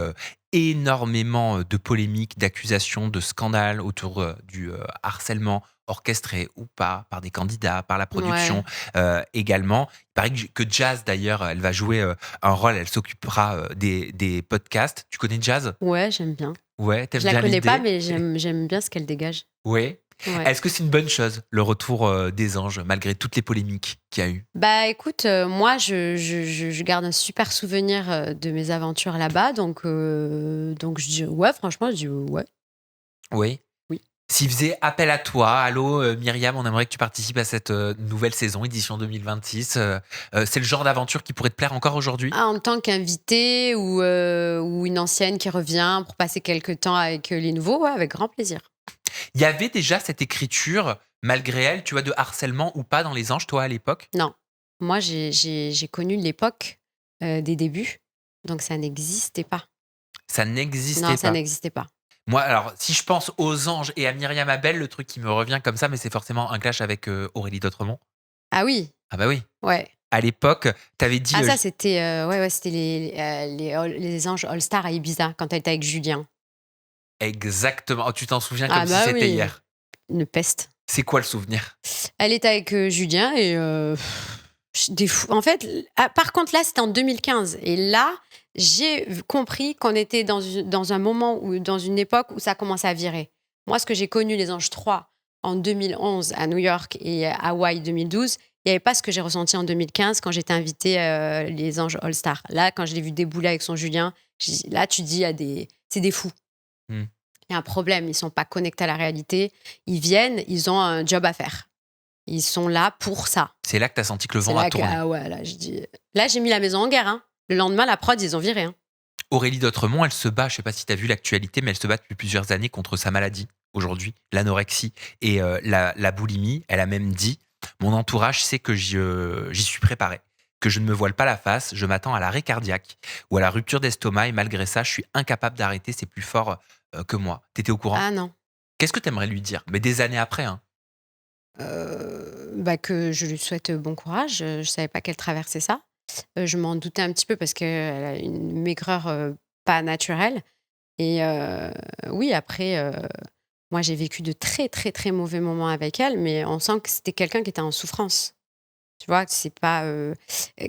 énormément de polémiques, d'accusations, de scandales autour du harcèlement orchestré ou pas par des candidats, par la production Ouais. également. Il paraît que Jazz d'ailleurs, elle va jouer un rôle, elle s'occupera des podcasts. Tu connais Jazz? Ouais, j'aime bien. Ouais, t'aimes Je la bien connais pas, l'idée? mais j'aime bien ce qu'elle dégage. Ouais. Ouais. Est-ce que c'est une bonne chose, le retour des Anges, malgré toutes les polémiques qu'il y a eu? Bah écoute, moi je garde un super souvenir de mes aventures là-bas, donc je dis ouais, franchement, je dis ouais. Oui. Oui. S'il faisait appel à toi, allô Myriam, on aimerait que tu participes à cette nouvelle saison, édition 2026. C'est le genre d'aventure qui pourrait te plaire encore aujourd'hui? Ah, en tant qu'invité ou une ancienne qui revient pour passer quelques temps avec les nouveaux, ouais, avec grand plaisir. Il y avait déjà cette écriture, malgré elle, tu vois, de harcèlement ou pas dans Les Anges, toi, à l'époque? Non, moi j'ai connu l'époque des débuts, donc ça n'existait pas. Ça Non, n'existait ça pas. n'existait pas. Moi, alors, si je pense aux Anges et à Myriam Abel, le truc qui me revient comme ça, mais c'est forcément un clash avec Aurélie Dotremont. Ah oui, Ah bah oui. ouais. À l'époque, t'avais dit... Ah ça c'était ouais, c'était les Anges All Star à Ibiza quand elle était avec Julien. exactement. Oh, tu t'en souviens Ah comme si bah c'était oui, hier. une peste. C'est quoi le souvenir? Elle était avec Julien et des fous. En fait, par contre, là, c'était en 2015. Et là, j'ai compris qu'on était dans un moment ou dans une époque où ça commençait à virer. Moi, ce que j'ai connu, les Anges 3, en 2011 à New York et à Hawaï 2012, il n'y avait pas ce que j'ai ressenti en 2015 quand j'étais invitée les Anges All-Star. Là, quand je l'ai vu débouler avec son Julien, là, tu dis, c'est des fous. Hmm. Il y a un problème, ils ne sont pas connectés à la réalité. Ils viennent, ils ont un job à faire. Ils sont là pour ça. C'est là que t'as senti que le C'est vent a là que, tourné. ah ouais, là, j'ai mis la maison en guerre. Hein. Le lendemain, la prod, ils ont viré. Hein. Aurélie Dotremont, elle se bat, je sais pas si tu as vu l'actualité, mais elle se bat depuis plusieurs années contre sa maladie, aujourd'hui, l'anorexie et la boulimie. Elle a même dit, mon entourage sait que j'y suis préparé, que je ne me voile pas la face, je m'attends à l'arrêt cardiaque ou à la rupture d'estomac et malgré ça, je suis incapable d'arrêter, c'est plus fort que moi. T'étais au courant? Ah non. Qu'est-ce que t'aimerais lui dire? Mais des années après, hein. Que je lui souhaite bon courage. Je savais pas qu'elle traversait ça. Je m'en doutais un petit peu parce qu'elle a une maigreur pas naturelle. Et oui, après, moi, j'ai vécu de très, très, très mauvais moments avec elle, mais on sent que c'était quelqu'un qui était en souffrance. Tu vois, c'est pas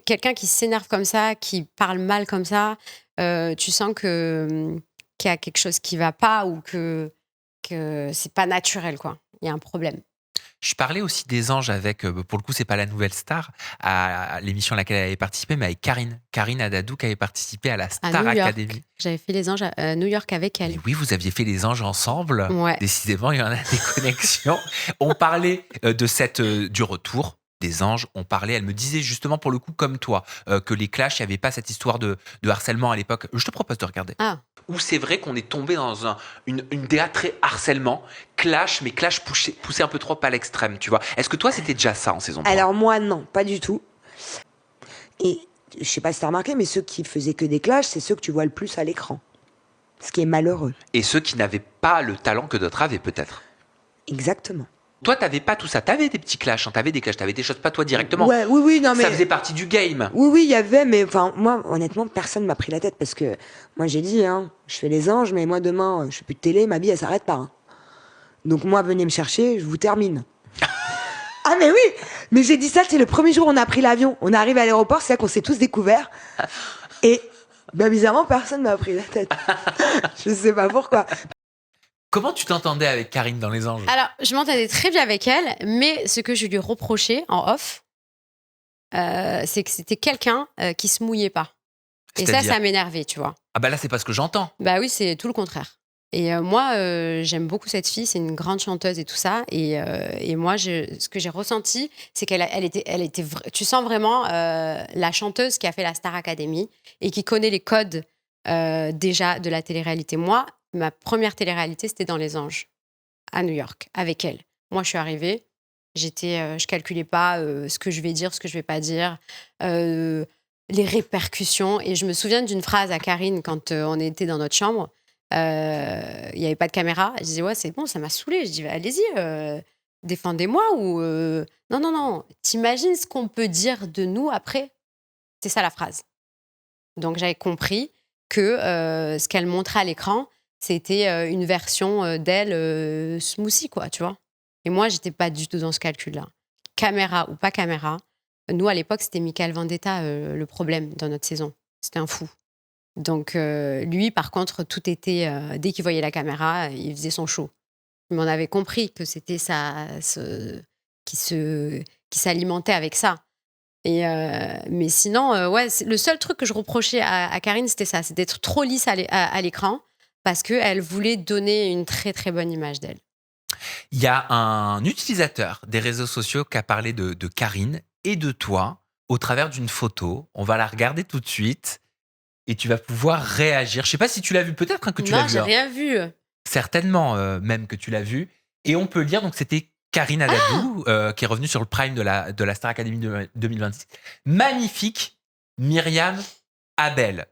quelqu'un qui s'énerve comme ça, qui parle mal comme ça. Tu sens qu'il y a quelque chose qui va pas ou que c'est pas naturel, quoi. Il y a un problème. Je parlais aussi des Anges avec, pour le coup, c'est pas la nouvelle star, à l'émission à laquelle elle avait participé, mais avec Karine Adadou qui avait participé à la À Star New York. Academy. J'avais fait les Anges à New York avec elle. Mais oui, vous aviez fait les Anges ensemble. Ouais. Décidément, il y en a des connexions. On parlait du retour des Anges. On parlait, elle me disait justement pour le coup comme toi, que les clashs, il n'y avait pas cette histoire de harcèlement à l'époque. Je te propose de regarder. Ah, Où c'est vrai qu'on est tombé dans une DA très harcèlement, clash, mais clash poussé un peu trop à l'extrême, tu vois. Est-ce que toi, c'était déjà ça en saison 3? Alors moi, non, pas du tout. Et je sais pas si t'as remarqué, mais ceux qui faisaient que des clashs, c'est ceux que tu vois le plus à l'écran. Ce qui est malheureux. Et ceux qui n'avaient pas le talent que d'autres avaient, peut-être. Exactement. Toi, t'avais pas tout ça. T'avais des petits clashs, hein, t'avais des clashs, t'avais des choses pas toi directement. Ouais, oui, non mais... Ça faisait partie du game. Oui, il y avait, mais enfin, moi, honnêtement, personne m'a pris la tête parce que moi, j'ai dit, hein, je fais les Anges, mais moi, demain, je fais plus de télé, ma vie, elle s'arrête pas. Hein. Donc, moi, venez me chercher, je vous termine. Ah, mais oui! Mais j'ai dit ça, c'est le premier jour où on a pris l'avion. On arrive à l'aéroport, c'est là qu'on s'est tous découverts. Et, ben, bizarrement, personne m'a pris la tête. Je sais pas pourquoi. Comment tu t'entendais avec Karine dans Les Anges? alors, je m'entendais très bien avec elle, mais ce que je lui reprochais en off, c'est que c'était quelqu'un qui se mouillait pas. Et C'est-à-dire ça m'énervait, tu vois. Ah bah là, c'est pas ce que j'entends. Bah oui, c'est tout le contraire. Et moi, j'aime beaucoup cette fille, c'est une grande chanteuse et tout ça. Et moi, ce que j'ai ressenti, c'est qu'elle était tu sens vraiment la chanteuse qui a fait la Star Academy et qui connaît les codes déjà de la télé-réalité. Moi, ma première télé-réalité, c'était dans Les Anges, à New York, avec elle. Moi, je suis arrivée, je calculais pas ce que je vais dire, ce que je vais pas dire, les répercussions. Et je me souviens d'une phrase à Karine quand on était dans notre chambre. Il n'y avait pas de caméra. Je disais, ouais, c'est bon, ça m'a saoulée. Je dis, allez-y, défendez-moi ou non, non, non. T'imagines ce qu'on peut dire de nous après? C'est ça la phrase. Donc j'avais compris que ce qu'elle montrait à l'écran, c'était une version d'elle smoothie, quoi, tu vois. Et moi, j'étais pas du tout dans ce calcul-là. Caméra ou pas caméra, nous, à l'époque, c'était Michael Vendetta le problème dans notre saison. C'était un fou. Donc lui, par contre, tout était... dès qu'il voyait la caméra, il faisait son show. Mais on avait compris que c'était qui s'alimentait avec ça. Et mais sinon, ouais, le seul truc que je reprochais à Karine, c'était ça, c'est d'être trop lisse à l'écran parce qu'elle voulait donner une très très bonne image d'elle. Il y a un utilisateur des réseaux sociaux qui a parlé de Karine et de toi au travers d'une photo. On va la regarder tout de suite et tu vas pouvoir réagir. Je sais pas si tu l'as vu, peut-être que tu l'as Non, vu. j'ai hein. rien vu. Certainement même que tu l'as vu. Et on peut lire, donc c'était Karine Adadou qui est revenue sur le prime de la Star Academy 2026. Magnifique Myriam Abel.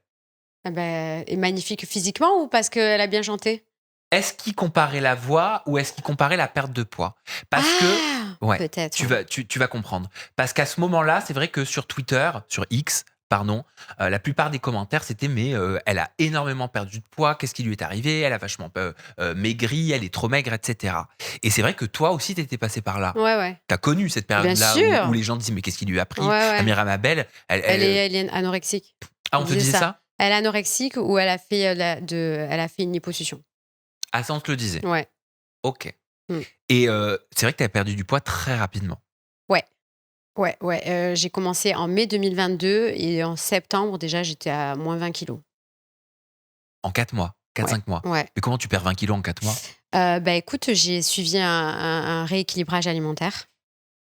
Ah ben, et magnifique physiquement ou parce qu'elle a bien chanté? Est-ce qu'il comparait la voix ou est-ce qu'il comparait la perte de poids? Parce que, ouais, peut-être. tu vas comprendre. Parce qu'à ce moment-là, c'est vrai que sur Twitter, sur X, pardon, la plupart des commentaires, c'était mais elle a énormément perdu de poids, qu'est-ce qui lui est arrivé? Elle a vachement maigri, elle est trop maigre, etc. Et c'est vrai que toi aussi, t'étais passé par là. Ouais, ouais. T'as connu cette Bien période-là sûr. où les gens disaient mais qu'est-ce qui lui a pris? Ouais, ouais. Myriam Abel, Elle est anorexique. Ah, on te disait ça? Elle est anorexique ou elle a fait, elle a fait une liposuction. Ah, ça, on te le disait. Ouais. Ok. Mm. Et c'est vrai que t'as perdu du poids très rapidement. Ouais, ouais. J'ai commencé en mai 2022 et en septembre, déjà, j'étais à moins 20 kilos. En 4 mois, 4-5 mois. Ouais. Mais comment tu perds 20 kilos en 4 mois? Bah écoute, j'ai suivi un rééquilibrage alimentaire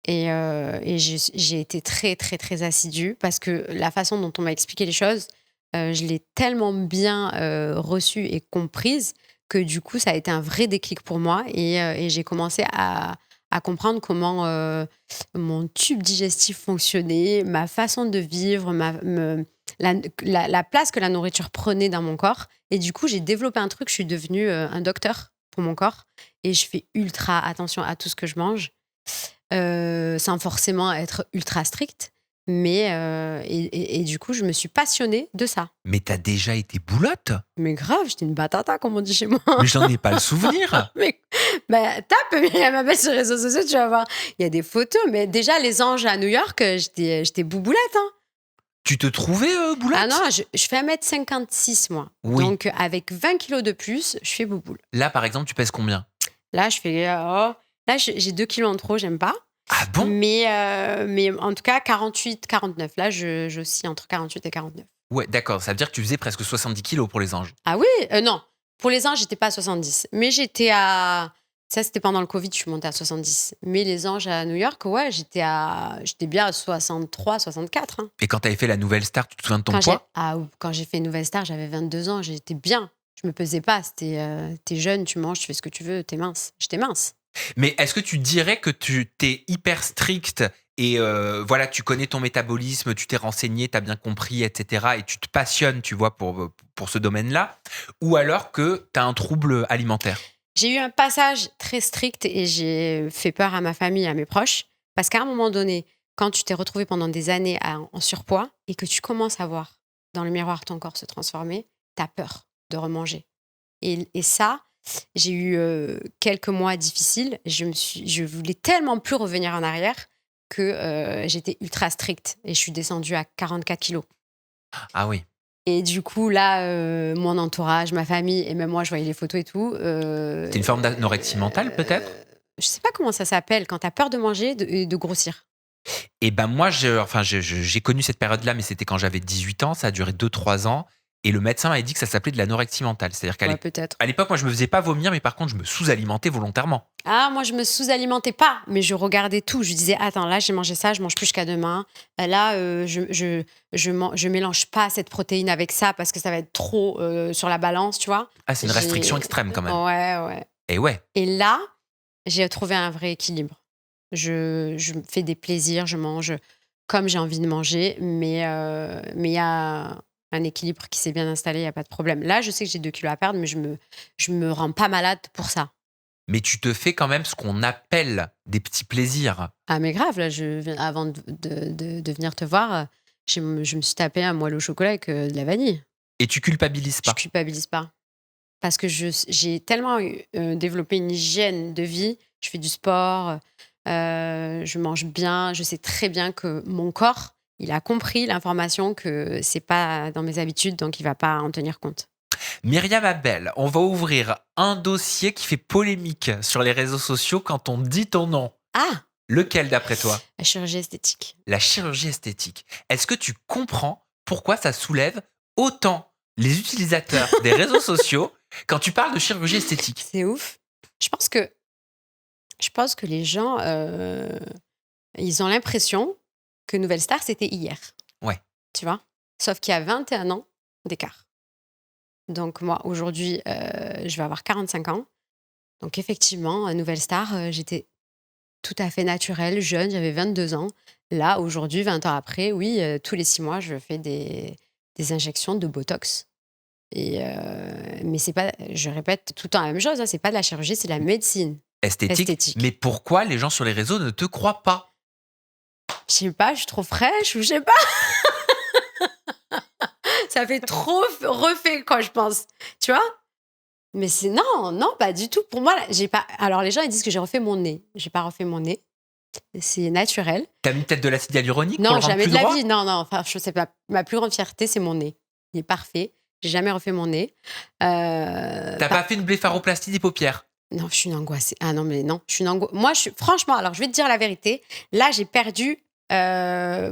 et j'ai été très, très, très assidue parce que la façon dont on m'a expliqué les choses, je l'ai tellement bien reçue et comprise que du coup, ça a été un vrai déclic pour moi et j'ai commencé à comprendre comment mon tube digestif fonctionnait, ma façon de vivre, la place que la nourriture prenait dans mon corps. Et du coup, j'ai développé un truc, je suis devenue un docteur pour mon corps et je fais ultra attention à tout ce que je mange, sans forcément être ultra stricte. Mais et du coup, je me suis passionnée de ça. Mais t'as déjà été boulotte? Mais grave, j'étais une batata, comme on dit chez moi. Mais j'en ai pas le souvenir. Mais bah, tape Myriam Abel sur les réseaux sociaux, tu vas voir. Il y a des photos, mais déjà, les anges à New York, j'étais bouboulette. Hein. Tu te trouvais boulotte? Ah non, je fais 1m56, moi. Oui. Donc, avec 20 kilos de plus, je fais bouboule. Là, par exemple, tu pèses combien? Là, je fais... là, j'ai 2 kilos en trop, j'aime pas. Ah bon? Mais en tout cas, 48, 49. Là, je suis entre 48 et 49. Ouais, d'accord. Ça veut dire que tu faisais presque 70 kilos pour les anges. Ah oui? Non. Pour les anges, j'étais pas à 70. Mais j'étais à... Ça, c'était pendant le Covid, je suis montée à 70. Mais les anges à New York, ouais, j'étais bien à 63, 64. Hein. Et quand t'avais fait la nouvelle star, tu te souviens de ton poids? Quand j'ai fait Nouvelle Star, j'avais 22 ans, j'étais bien. Je me pesais pas. T'es jeune, tu manges, tu fais ce que tu veux, t'es mince. J'étais mince. Mais est-ce que tu dirais que tu t'es hyper strict et voilà, tu connais ton métabolisme, tu t'es renseigné, tu as bien compris, etc. et tu te passionnes, tu vois, pour ce domaine-là? Ou alors que tu as un trouble alimentaire? J'ai eu un passage très strict et j'ai fait peur à ma famille, à mes proches. Parce qu'à un moment donné, quand tu t'es retrouvé pendant des années en surpoids et que tu commences à voir dans le miroir ton corps se transformer, tu as peur de remanger. Et ça, j'ai eu quelques mois difficiles. Je voulais tellement plus revenir en arrière que j'étais ultra stricte. Et je suis descendue à 44 kilos. Ah oui. Et du coup, là, mon entourage, ma famille, et même moi, je voyais les photos et tout. C'est une forme d'anorexie mentale, peut-être? Je sais pas comment ça s'appelle, quand tu as peur de manger et de grossir. Et ben moi, j'ai connu cette période-là, mais c'était quand j'avais 18 ans, ça a duré 2-3 ans. Et le médecin m'avait dit que ça s'appelait de l'anorexie mentale. C'est-à-dire qu'à peut-être. l'époque, moi, je me faisais pas vomir, mais par contre, je me sous-alimentais volontairement. Ah, moi, je me sous-alimentais pas, mais je regardais tout. Je disais, attends, là, j'ai mangé ça, je mange plus jusqu'à demain. Là, je mélange pas cette protéine avec ça parce que ça va être trop sur la balance, tu vois. Ah, c'est une restriction extrême quand même. Ouais. Et ouais. Et là, j'ai trouvé un vrai équilibre. Je me fais des plaisirs, je mange comme j'ai envie de manger, mais il y a un équilibre qui s'est bien installé, il n'y a pas de problème. Là, je sais que j'ai 2 kilos à perdre, mais je me rends pas malade pour ça. Mais tu te fais quand même ce qu'on appelle des petits plaisirs. Ah, mais grave, là, avant de venir te voir, je me suis tapé un moelle au chocolat avec de la vanille. Et tu culpabilises Je pas. culpabilise pas. Parce que j'ai tellement développé une hygiène de vie. Je fais du sport, je mange bien. Je sais très bien que mon corps, il a compris l'information que c'est pas dans mes habitudes, donc il va pas en tenir compte. Myriam Abel, on va ouvrir un dossier qui fait polémique sur les réseaux sociaux quand on dit ton nom. Ah, Lequel d'après toi? la chirurgie esthétique. La chirurgie esthétique. Est-ce que tu comprends pourquoi ça soulève autant les utilisateurs des réseaux sociaux quand tu parles de chirurgie esthétique? C'est ouf. Je pense que les gens, ils ont l'impression que Nouvelle Star, c'était hier. Ouais. Tu vois? Sauf qu'il y a 21 ans d'écart. Donc moi, aujourd'hui, je vais avoir 45 ans. Donc effectivement, Nouvelle Star, j'étais tout à fait naturelle, jeune, j'avais 22 ans. Là, aujourd'hui, 20 ans après, oui, tous les 6 mois, je fais des injections de Botox. Mais c'est pas, je répète tout le temps la même chose, hein, c'est pas de la chirurgie, c'est de la médecine esthétique. Mais pourquoi les gens sur les réseaux ne te croient pas? Je sais pas, je suis trop fraîche ou je sais pas. Ça fait trop refait, quoi, je pense. Tu vois? Mais c'est non, pas du tout. Pour moi, j'ai pas. Alors, les gens, ils disent que j'ai refait mon nez. J'ai pas refait mon nez. C'est naturel. T'as mis peut-être de l'acide hyaluronique pour Non, le rendre jamais plus de la droit? vie. Non. Enfin, je sais pas. Ma plus grande fierté, c'est mon nez. Il est parfait. J'ai jamais refait mon nez. T'as pas fait une blépharoplastie des paupières? Non, je suis une angoissée. Ah non, mais non, je suis une angoisse. Moi, franchement, alors, je vais te dire la vérité. Là, j'ai perdu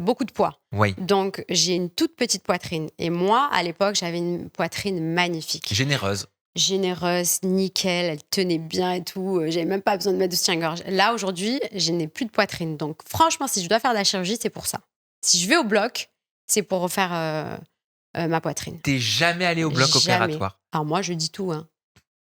beaucoup de poids. Oui. Donc, j'ai une toute petite poitrine. Et moi, à l'époque, j'avais une poitrine magnifique. Généreuse. Généreuse, nickel, elle tenait bien et tout. J'avais même pas besoin de mettre de soutien-gorge. Là, aujourd'hui, je n'ai plus de poitrine. Donc, franchement, si je dois faire de la chirurgie, c'est pour ça. Si je vais au bloc, c'est pour refaire ma poitrine. T'es jamais allé au bloc Jamais. opératoire? Alors, moi, je dis tout. Hein.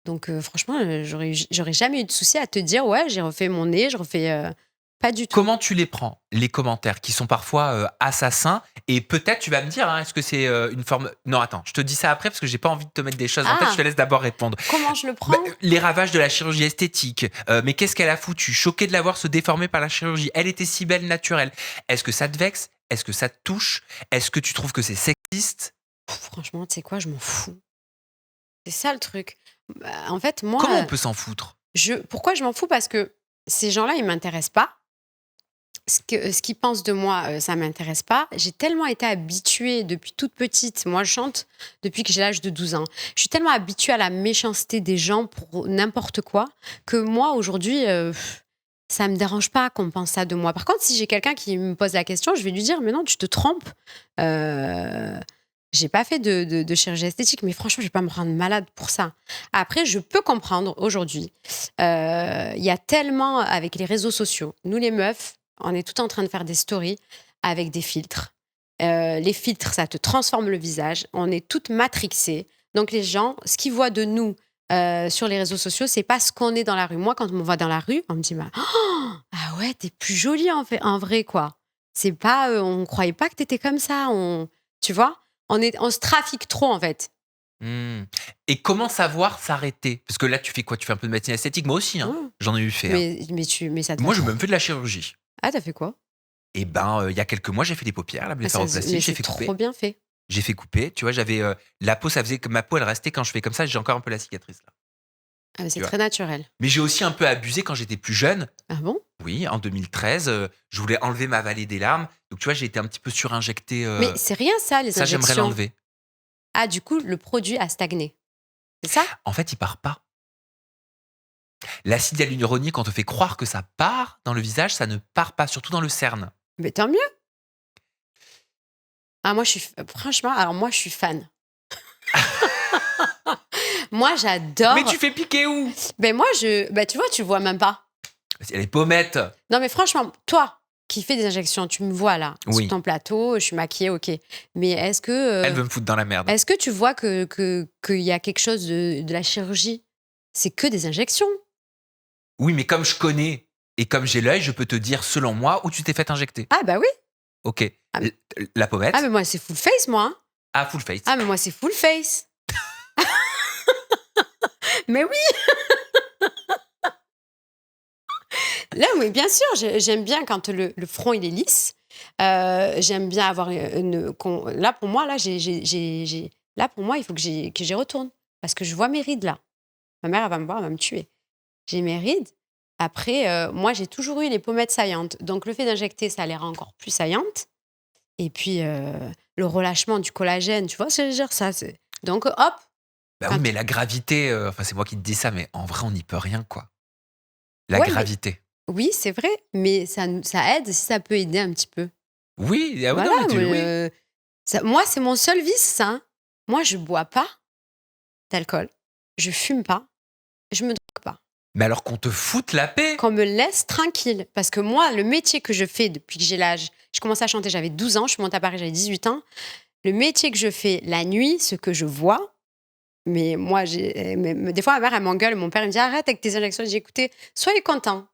Donc, franchement, j'aurais jamais eu de souci à te dire, ouais, j'ai refait mon nez, je refais... pas du tout. Comment tu les prends, les commentaires qui sont parfois assassins? Et peut-être tu vas me dire, hein, est-ce que c'est une forme... Non, attends, je te dis ça après parce que j'ai pas envie de te mettre des choses en tête, je te laisse d'abord répondre. Comment je le prends? Les ravages de la chirurgie esthétique. Mais qu'est-ce qu'elle a foutu? Choquée de la voir se déformer par la chirurgie. Elle était si belle, naturelle. Est-ce que ça te vexe? Est-ce que ça te touche? Est-ce que tu trouves que c'est sexiste? Franchement, tu sais quoi, je m'en fous. C'est ça le truc. En fait, moi... Comment on peut s'en foutre? Pourquoi je m'en fous? Parce que ces gens-là, ils m'intéressent pas. Ce qu'ils pensent de moi, ça m'intéresse pas. J'ai tellement été habituée depuis toute petite. Moi, je chante depuis que j'ai l'âge de 12 ans. Je suis tellement habituée à la méchanceté des gens pour n'importe quoi que moi, aujourd'hui, ça me dérange pas qu'on pense ça de moi. Par contre, si j'ai quelqu'un qui me pose la question, je vais lui dire, mais non, tu te trompes. J'ai pas fait de chirurgie esthétique, mais franchement, je vais pas me rendre malade pour ça. Après, je peux comprendre aujourd'hui. Il y a tellement, avec les réseaux sociaux, nous les meufs, on est tout en train de faire des stories avec des filtres. Les filtres, ça te transforme le visage. On est toutes matrixées. Donc les gens, ce qu'ils voient de nous sur les réseaux sociaux, c'est pas ce qu'on est dans la rue. Moi, quand on me voit dans la rue, on me dit ah ouais, t'es plus jolie en vrai, quoi. C'est pas, on croyait pas que t'étais comme ça. Tu vois, on se trafique trop, en fait. Et comment savoir s'arrêter? Parce que là, tu fais quoi? Tu fais un peu de médecine esthétique? Moi aussi, hein. J'en ai eu fait. Mais ça te Moi, j'ai même fait de la chirurgie. Ah, t'as fait quoi? Et il y a quelques mois, j'ai fait des paupières, la blépharoplastie, j'ai fait couper. Trop bien fait. J'ai fait couper, tu vois, j'avais la peau, ça faisait que ma peau, elle restait quand je fais comme ça, j'ai encore un peu la cicatrice là. Ah, mais c'est très naturel. Mais j'ai aussi un peu abusé quand j'étais plus jeune. Ah bon? Oui, en 2013, je voulais enlever ma vallée des larmes. Donc tu vois, j'ai été un petit peu surinjecté. Mais c'est rien ça, les ça, injections. j'aimerais l'enlever. Ah, du coup, le produit a stagné. C'est ça? En fait, il part pas. L'acide hyaluronique, on te fait croire que ça part dans le visage, ça ne part pas, surtout dans le cerne. Mais tant mieux. Ah, moi, moi, je suis fan. Moi, j'adore. Mais tu fais piquer où? Ben moi, tu vois, tu vois même pas. C'est les pommettes. Non, mais franchement, toi qui fais des injections, tu me vois là, sur ton plateau, je suis maquillée, ok. Mais est-ce que... Elle veut me foutre dans la merde. Est-ce que tu vois qu'il y a quelque chose de la chirurgie? C'est que des injections. Oui, mais comme je connais et comme j'ai l'œil, je peux te dire, selon moi, où tu t'es fait injecter. Ah bah oui. Ok. La pommette. Ah mais moi, c'est full face, moi. Hein. Ah, full face. Ah mais moi, c'est full face. Mais oui. Là, oui, bien sûr, j'aime bien quand le front il est lisse. J'aime bien avoir là pour moi là pour moi il faut que j'y retourne parce que je vois mes rides là. Ma mère elle va me voir, elle va me tuer. J'ai mes rides. Après, moi j'ai toujours eu les pommettes saillantes, donc le fait d'injecter ça les rend encore plus saillantes. Et puis le relâchement du collagène, tu vois ce que je veux dire ça. Donc hop. Bah oui, mais la gravité, enfin c'est moi qui te dis ça, mais en vrai on n'y peut rien quoi. La Ouais, gravité. oui, c'est vrai, mais ça aide si ça peut aider un petit peu. Oui, ah oui, Voilà, non, mais oui. moi, c'est mon seul vice, ça. Hein. Moi, je bois pas d'alcool, je fume pas, je me drogue pas. Mais alors qu'on te foute la paix. Qu'on me laisse tranquille. Parce que moi, le métier que je fais depuis que j'ai l'âge, je commençais à chanter, j'avais 12 ans, je suis montée à Paris, j'avais 18 ans. Le métier que je fais la nuit, ce que je vois, mais moi, des fois, ma mère, elle m'engueule, mon père, il me dit arrête avec tes injections. J'ai écouté, soyez contents.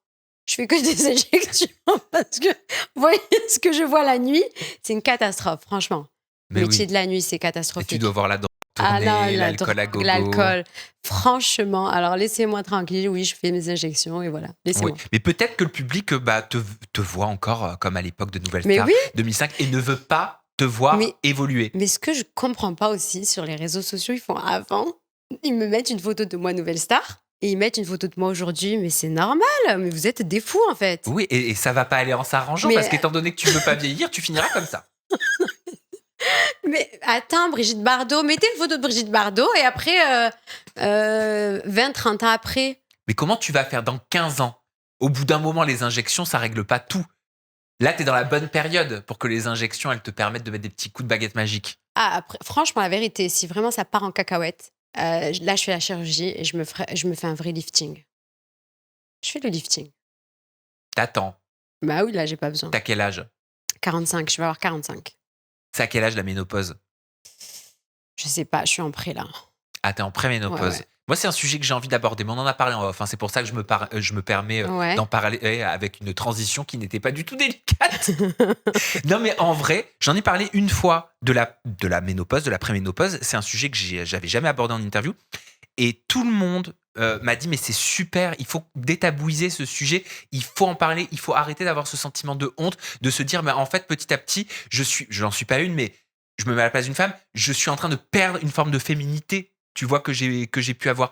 Je fais que des injections parce que, vous voyez, ce que je vois la nuit, c'est une catastrophe, franchement. Mais Le métier oui. de la nuit, c'est Et catastrophique. tu dois voir la drogue Ah tourner, non, l'alcool à gogo. l'alcool. Franchement, alors laissez-moi tranquille. Oui, je fais mes injections et voilà. Oui. Laissez-moi. Mais peut-être que le public te voit encore comme à l'époque de Nouvelle Mais Star oui. 2005 et ne veut pas te voir évoluer. Mais ce que je comprends pas aussi sur les réseaux sociaux, ils font avant, ils me mettent une photo de moi Nouvelle Star et ils mettent une photo de moi aujourd'hui. Mais c'est normal. Mais vous êtes des fous en fait. Oui, et ça va pas aller en s'arrangeant Mais- parce qu'étant donné que tu veux pas vieillir, tu finiras comme ça. Mais attends, Brigitte Bardot, mettez une photo de Brigitte Bardot et après, 20-30 ans après. Mais comment tu vas faire dans 15 ans? Au bout d'un moment, les injections, ça règle pas tout. Là, tu es dans la bonne période pour que les injections, elles te permettent de mettre des petits coups de baguette magique. Ah, après, franchement, la vérité, si vraiment ça part en cacahuète, là, je fais la chirurgie et je me fais un vrai lifting. Je fais le lifting. T'attends. Bah oui, là, j'ai pas besoin. T'as quel âge? 45, je vais avoir 45. C'est à quel âge la ménopause? Je sais pas, je suis en pré là. Ah, t'es en préménopause. Ouais. Moi, c'est un sujet que j'ai envie d'aborder, mais on en a parlé en off. Hein. C'est pour ça que je me permets Ouais. d'en parler avec une transition qui n'était pas du tout délicate. Non, mais en vrai, j'en ai parlé une fois de la ménopause, de la préménopause. C'est un sujet que j'avais jamais abordé en interview. Et tout le monde m'a dit, mais c'est super, il faut détabouiser ce sujet, il faut en parler, il faut arrêter d'avoir ce sentiment de honte, de se dire, mais en fait, petit à petit, je n'en suis pas une, mais je me mets à la place d'une femme, je suis en train de perdre une forme de féminité, tu vois, que j'ai pu avoir.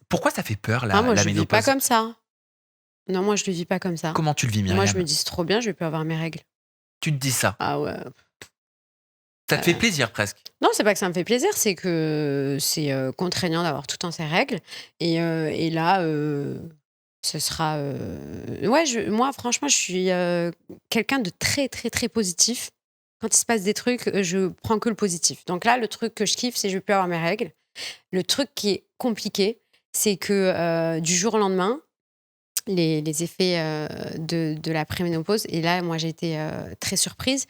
Pourquoi ça fait peur, la moi, je le vis pas ménopause? comme ça. Non, moi, je le vis pas comme ça. Comment tu le vis, Myriam? Moi, je me dis, c'est trop bien, je vais plus avoir mes règles. Tu te dis ça? Ah ouais. Ça te fait plaisir presque? Non, c'est pas que ça me fait plaisir, c'est que c'est contraignant d'avoir tout le temps ses règles. Et là, ce sera. Ouais, moi, franchement, je suis quelqu'un de très, très, très positif. Quand il se passe des trucs, je prends que le positif. Donc là, le truc que je kiffe, c'est que je vais plus avoir mes règles. Le truc qui est compliqué, c'est que du jour au lendemain, les effets de la préménopause, et là, moi, j'ai été très surprise,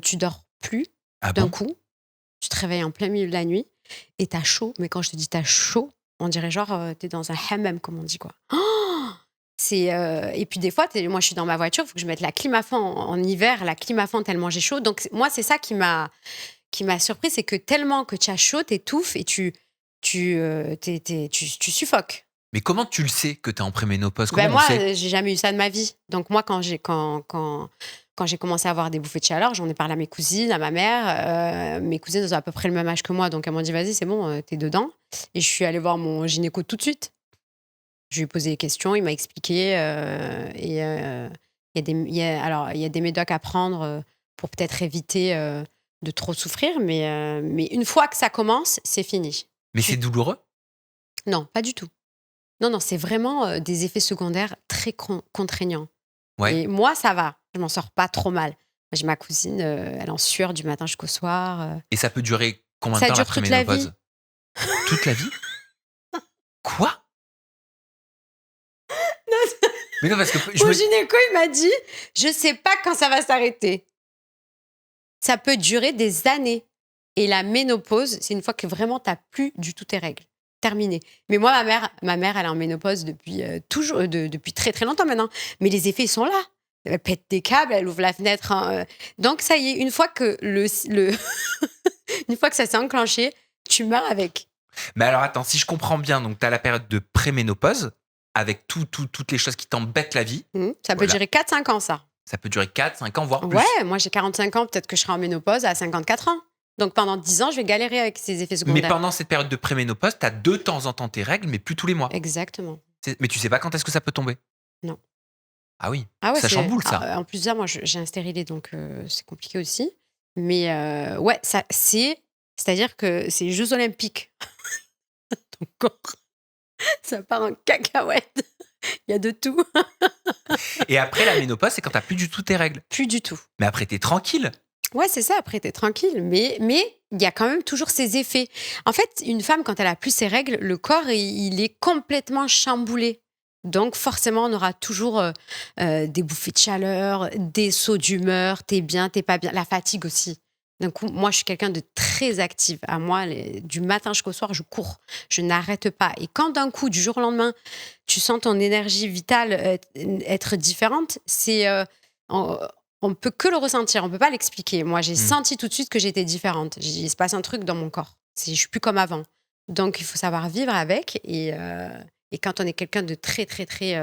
tu dors plus Ah d'un bon? coup, tu te réveilles en plein milieu de la nuit et t'as chaud. Mais quand je te dis t'as chaud, on dirait genre t'es dans un hammam, comme on dit quoi. Oh, et puis des fois, moi je suis dans ma voiture, il faut que je mette la clim à fond en hiver, la clim à fond tellement j'ai chaud. Donc moi c'est ça qui m'a surpris, c'est que tellement que tu as chaud, t'étouffes et tu suffoques. Mais comment tu le sais que t'es en préménopause? Comment Ben on moi, sait? j'ai jamais eu ça de ma vie. Donc moi, quand j'ai commencé à avoir des bouffées de chaleur, j'en ai parlé à mes cousines, à ma mère. Mes cousines ont à peu près le même âge que moi, donc elles m'ont dit vas-y, c'est bon, t'es dedans. Et je suis allée voir mon gynéco tout de suite. Je lui ai posé des questions, il m'a expliqué. Il y a des médocs à prendre pour peut-être éviter de trop souffrir, mais une fois que ça commence, c'est fini. Mais c'est douloureux? Non, pas du tout. Non, c'est vraiment des effets secondaires très contraignants. Ouais. Et moi, ça va. Je m'en sors pas trop mal. J'ai ma cousine, elle en sueur du matin jusqu'au soir. Et ça peut durer combien de Ça temps la dure toute la préménopause? Toute la vie? Quoi? Mais non, parce que Mon gynéco, il m'a dit, je sais pas quand ça va s'arrêter. Ça peut durer des années. Et la ménopause, c'est une fois que vraiment t'as plus du tout tes règles. Terminé. Mais moi, ma mère, elle est en ménopause depuis toujours, depuis très très longtemps maintenant. Mais les effets ils sont là. Elle pète des câbles, elle ouvre la fenêtre. Donc ça y est, une fois que une fois que ça s'est enclenché, tu meurs avec. Mais alors attends, si je comprends bien, donc tu as la période de préménopause avec toutes les choses qui t'embêtent la vie. Ça peut Voilà. durer 4-5 ans, ça. Ça peut durer 4, 5 ans, voire plus. Ouais, moi j'ai 45 ans, peut-être que je serai en ménopause à 54 ans. Donc pendant 10 ans, je vais galérer avec ces effets Mais secondaires. pendant cette période de préménopause, tu as de temps en temps tes règles, mais plus tous les mois. Exactement. Mais tu sais pas quand est-ce que ça peut tomber? Non. Ah oui, Ah ouais, ça chamboule ça. En plus de ça, moi j'ai un stérilet, donc c'est compliqué aussi. Mais ouais, c'est-à-dire que c'est les Jeux Olympiques. Ton corps, ça part en cacahuète. Il y a de tout. Et après la ménopause, c'est quand t'as plus du tout tes règles. Plus du tout. Mais après, t'es tranquille. Ouais, c'est ça, après, t'es tranquille. Mais il y a quand même toujours ces effets. En fait, une femme, quand elle a plus ses règles, le corps, il est complètement chamboulé. Donc, forcément, on aura toujours des bouffées de chaleur, des sauts d'humeur, t'es bien, t'es pas bien, la fatigue aussi. D'un coup, moi, je suis quelqu'un de très active. À moi, du matin jusqu'au soir, je cours. Je n'arrête pas. Et quand d'un coup, du jour au lendemain, tu sens ton énergie vitale être différente, on peut que le ressentir, on peut pas l'expliquer. Moi, j'ai senti tout de suite que j'étais différente. Il se passe un truc dans mon corps. Je suis plus comme avant. Donc, il faut savoir vivre avec. Et quand on est quelqu'un de très, très, très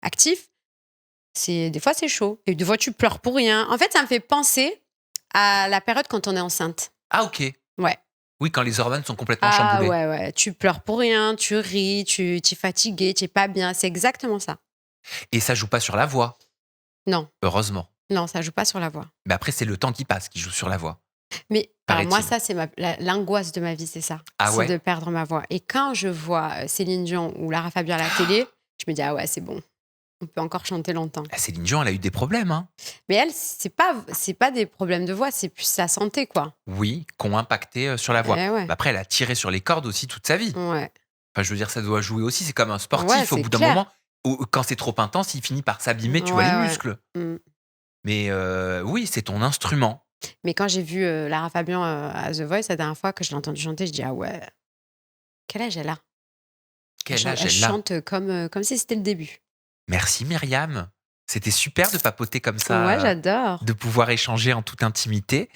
actif, des fois, c'est chaud. Et des fois, tu pleures pour rien. En fait, ça me fait penser à la période quand on est enceinte. Ah ok. Ouais. Oui, quand les hormones sont complètement Ah chamboulées. ouais. Tu pleures pour rien, tu ris, tu es fatigué, tu es pas bien. C'est exactement ça. Et ça joue pas sur la voix. Non. Heureusement. Non, ça joue pas sur la voix. Mais après, c'est le temps qui passe qui joue sur la voie. Mais alors moi, Paraît-il. ça, c'est l'angoisse de ma vie, c'est ça. Ah c'est ouais. de perdre ma voix. Et quand je vois Céline Dion ou Lara Fabian à la télé, je me dis, ah ouais, c'est bon. On peut encore chanter longtemps. Céline Dion, elle a eu des problèmes, hein. Mais elle, c'est pas des problèmes de voix, c'est plus sa santé, quoi. Oui, qui ont impacté sur la voix. Eh ouais. Mais après, elle a tiré sur les cordes aussi toute sa vie. Ouais. Enfin, je veux dire, ça doit jouer aussi. C'est comme un sportif. Ouais, Au c'est bout d'un clair. moment, quand c'est trop intense, il finit par s'abîmer, tu vois, Ouais, les ouais. muscles. Mm. Mais oui, c'est ton instrument. Mais quand j'ai vu Lara Fabian à The Voice la dernière fois que je l'ai entendue chanter, je dis, ah ouais, quel âge elle a? Quel âge Elle elle a? chante comme si c'était le début. Merci Myriam. C'était super de papoter comme ça. Ouais, j'adore. De pouvoir échanger en toute intimité.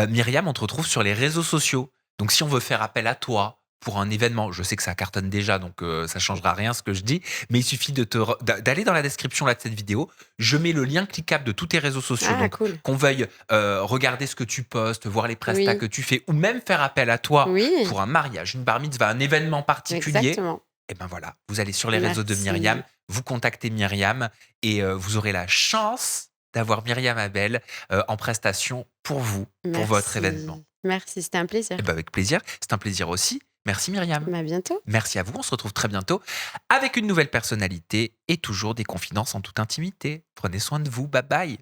Myriam, on te retrouve sur les réseaux sociaux. Donc, si on veut faire appel à toi pour un événement, je sais que ça cartonne déjà, donc ça changera rien ce que je dis, mais il suffit d'aller dans la description là, de cette vidéo. Je mets le lien cliquable de tous tes réseaux sociaux. Ah, Donc, cool. qu'on veuille regarder ce que tu postes, voir les prestats Oui. que tu fais, ou même faire appel à toi Oui, pour un mariage, une bar mitzvah, un événement particulier. exactement. Et ben voilà, vous allez sur les réseaux de Merci. Myriam, vous contactez Myriam et vous aurez la chance d'avoir Myriam Abel en prestation pour vous, pour votre Merci. événement. Merci, c'était un plaisir. Et ben avec plaisir, c'est un plaisir aussi. Merci Myriam. À bientôt. Merci à vous, on se retrouve très bientôt avec une nouvelle personnalité et toujours des confidences en toute intimité. Prenez soin de vous, bye bye.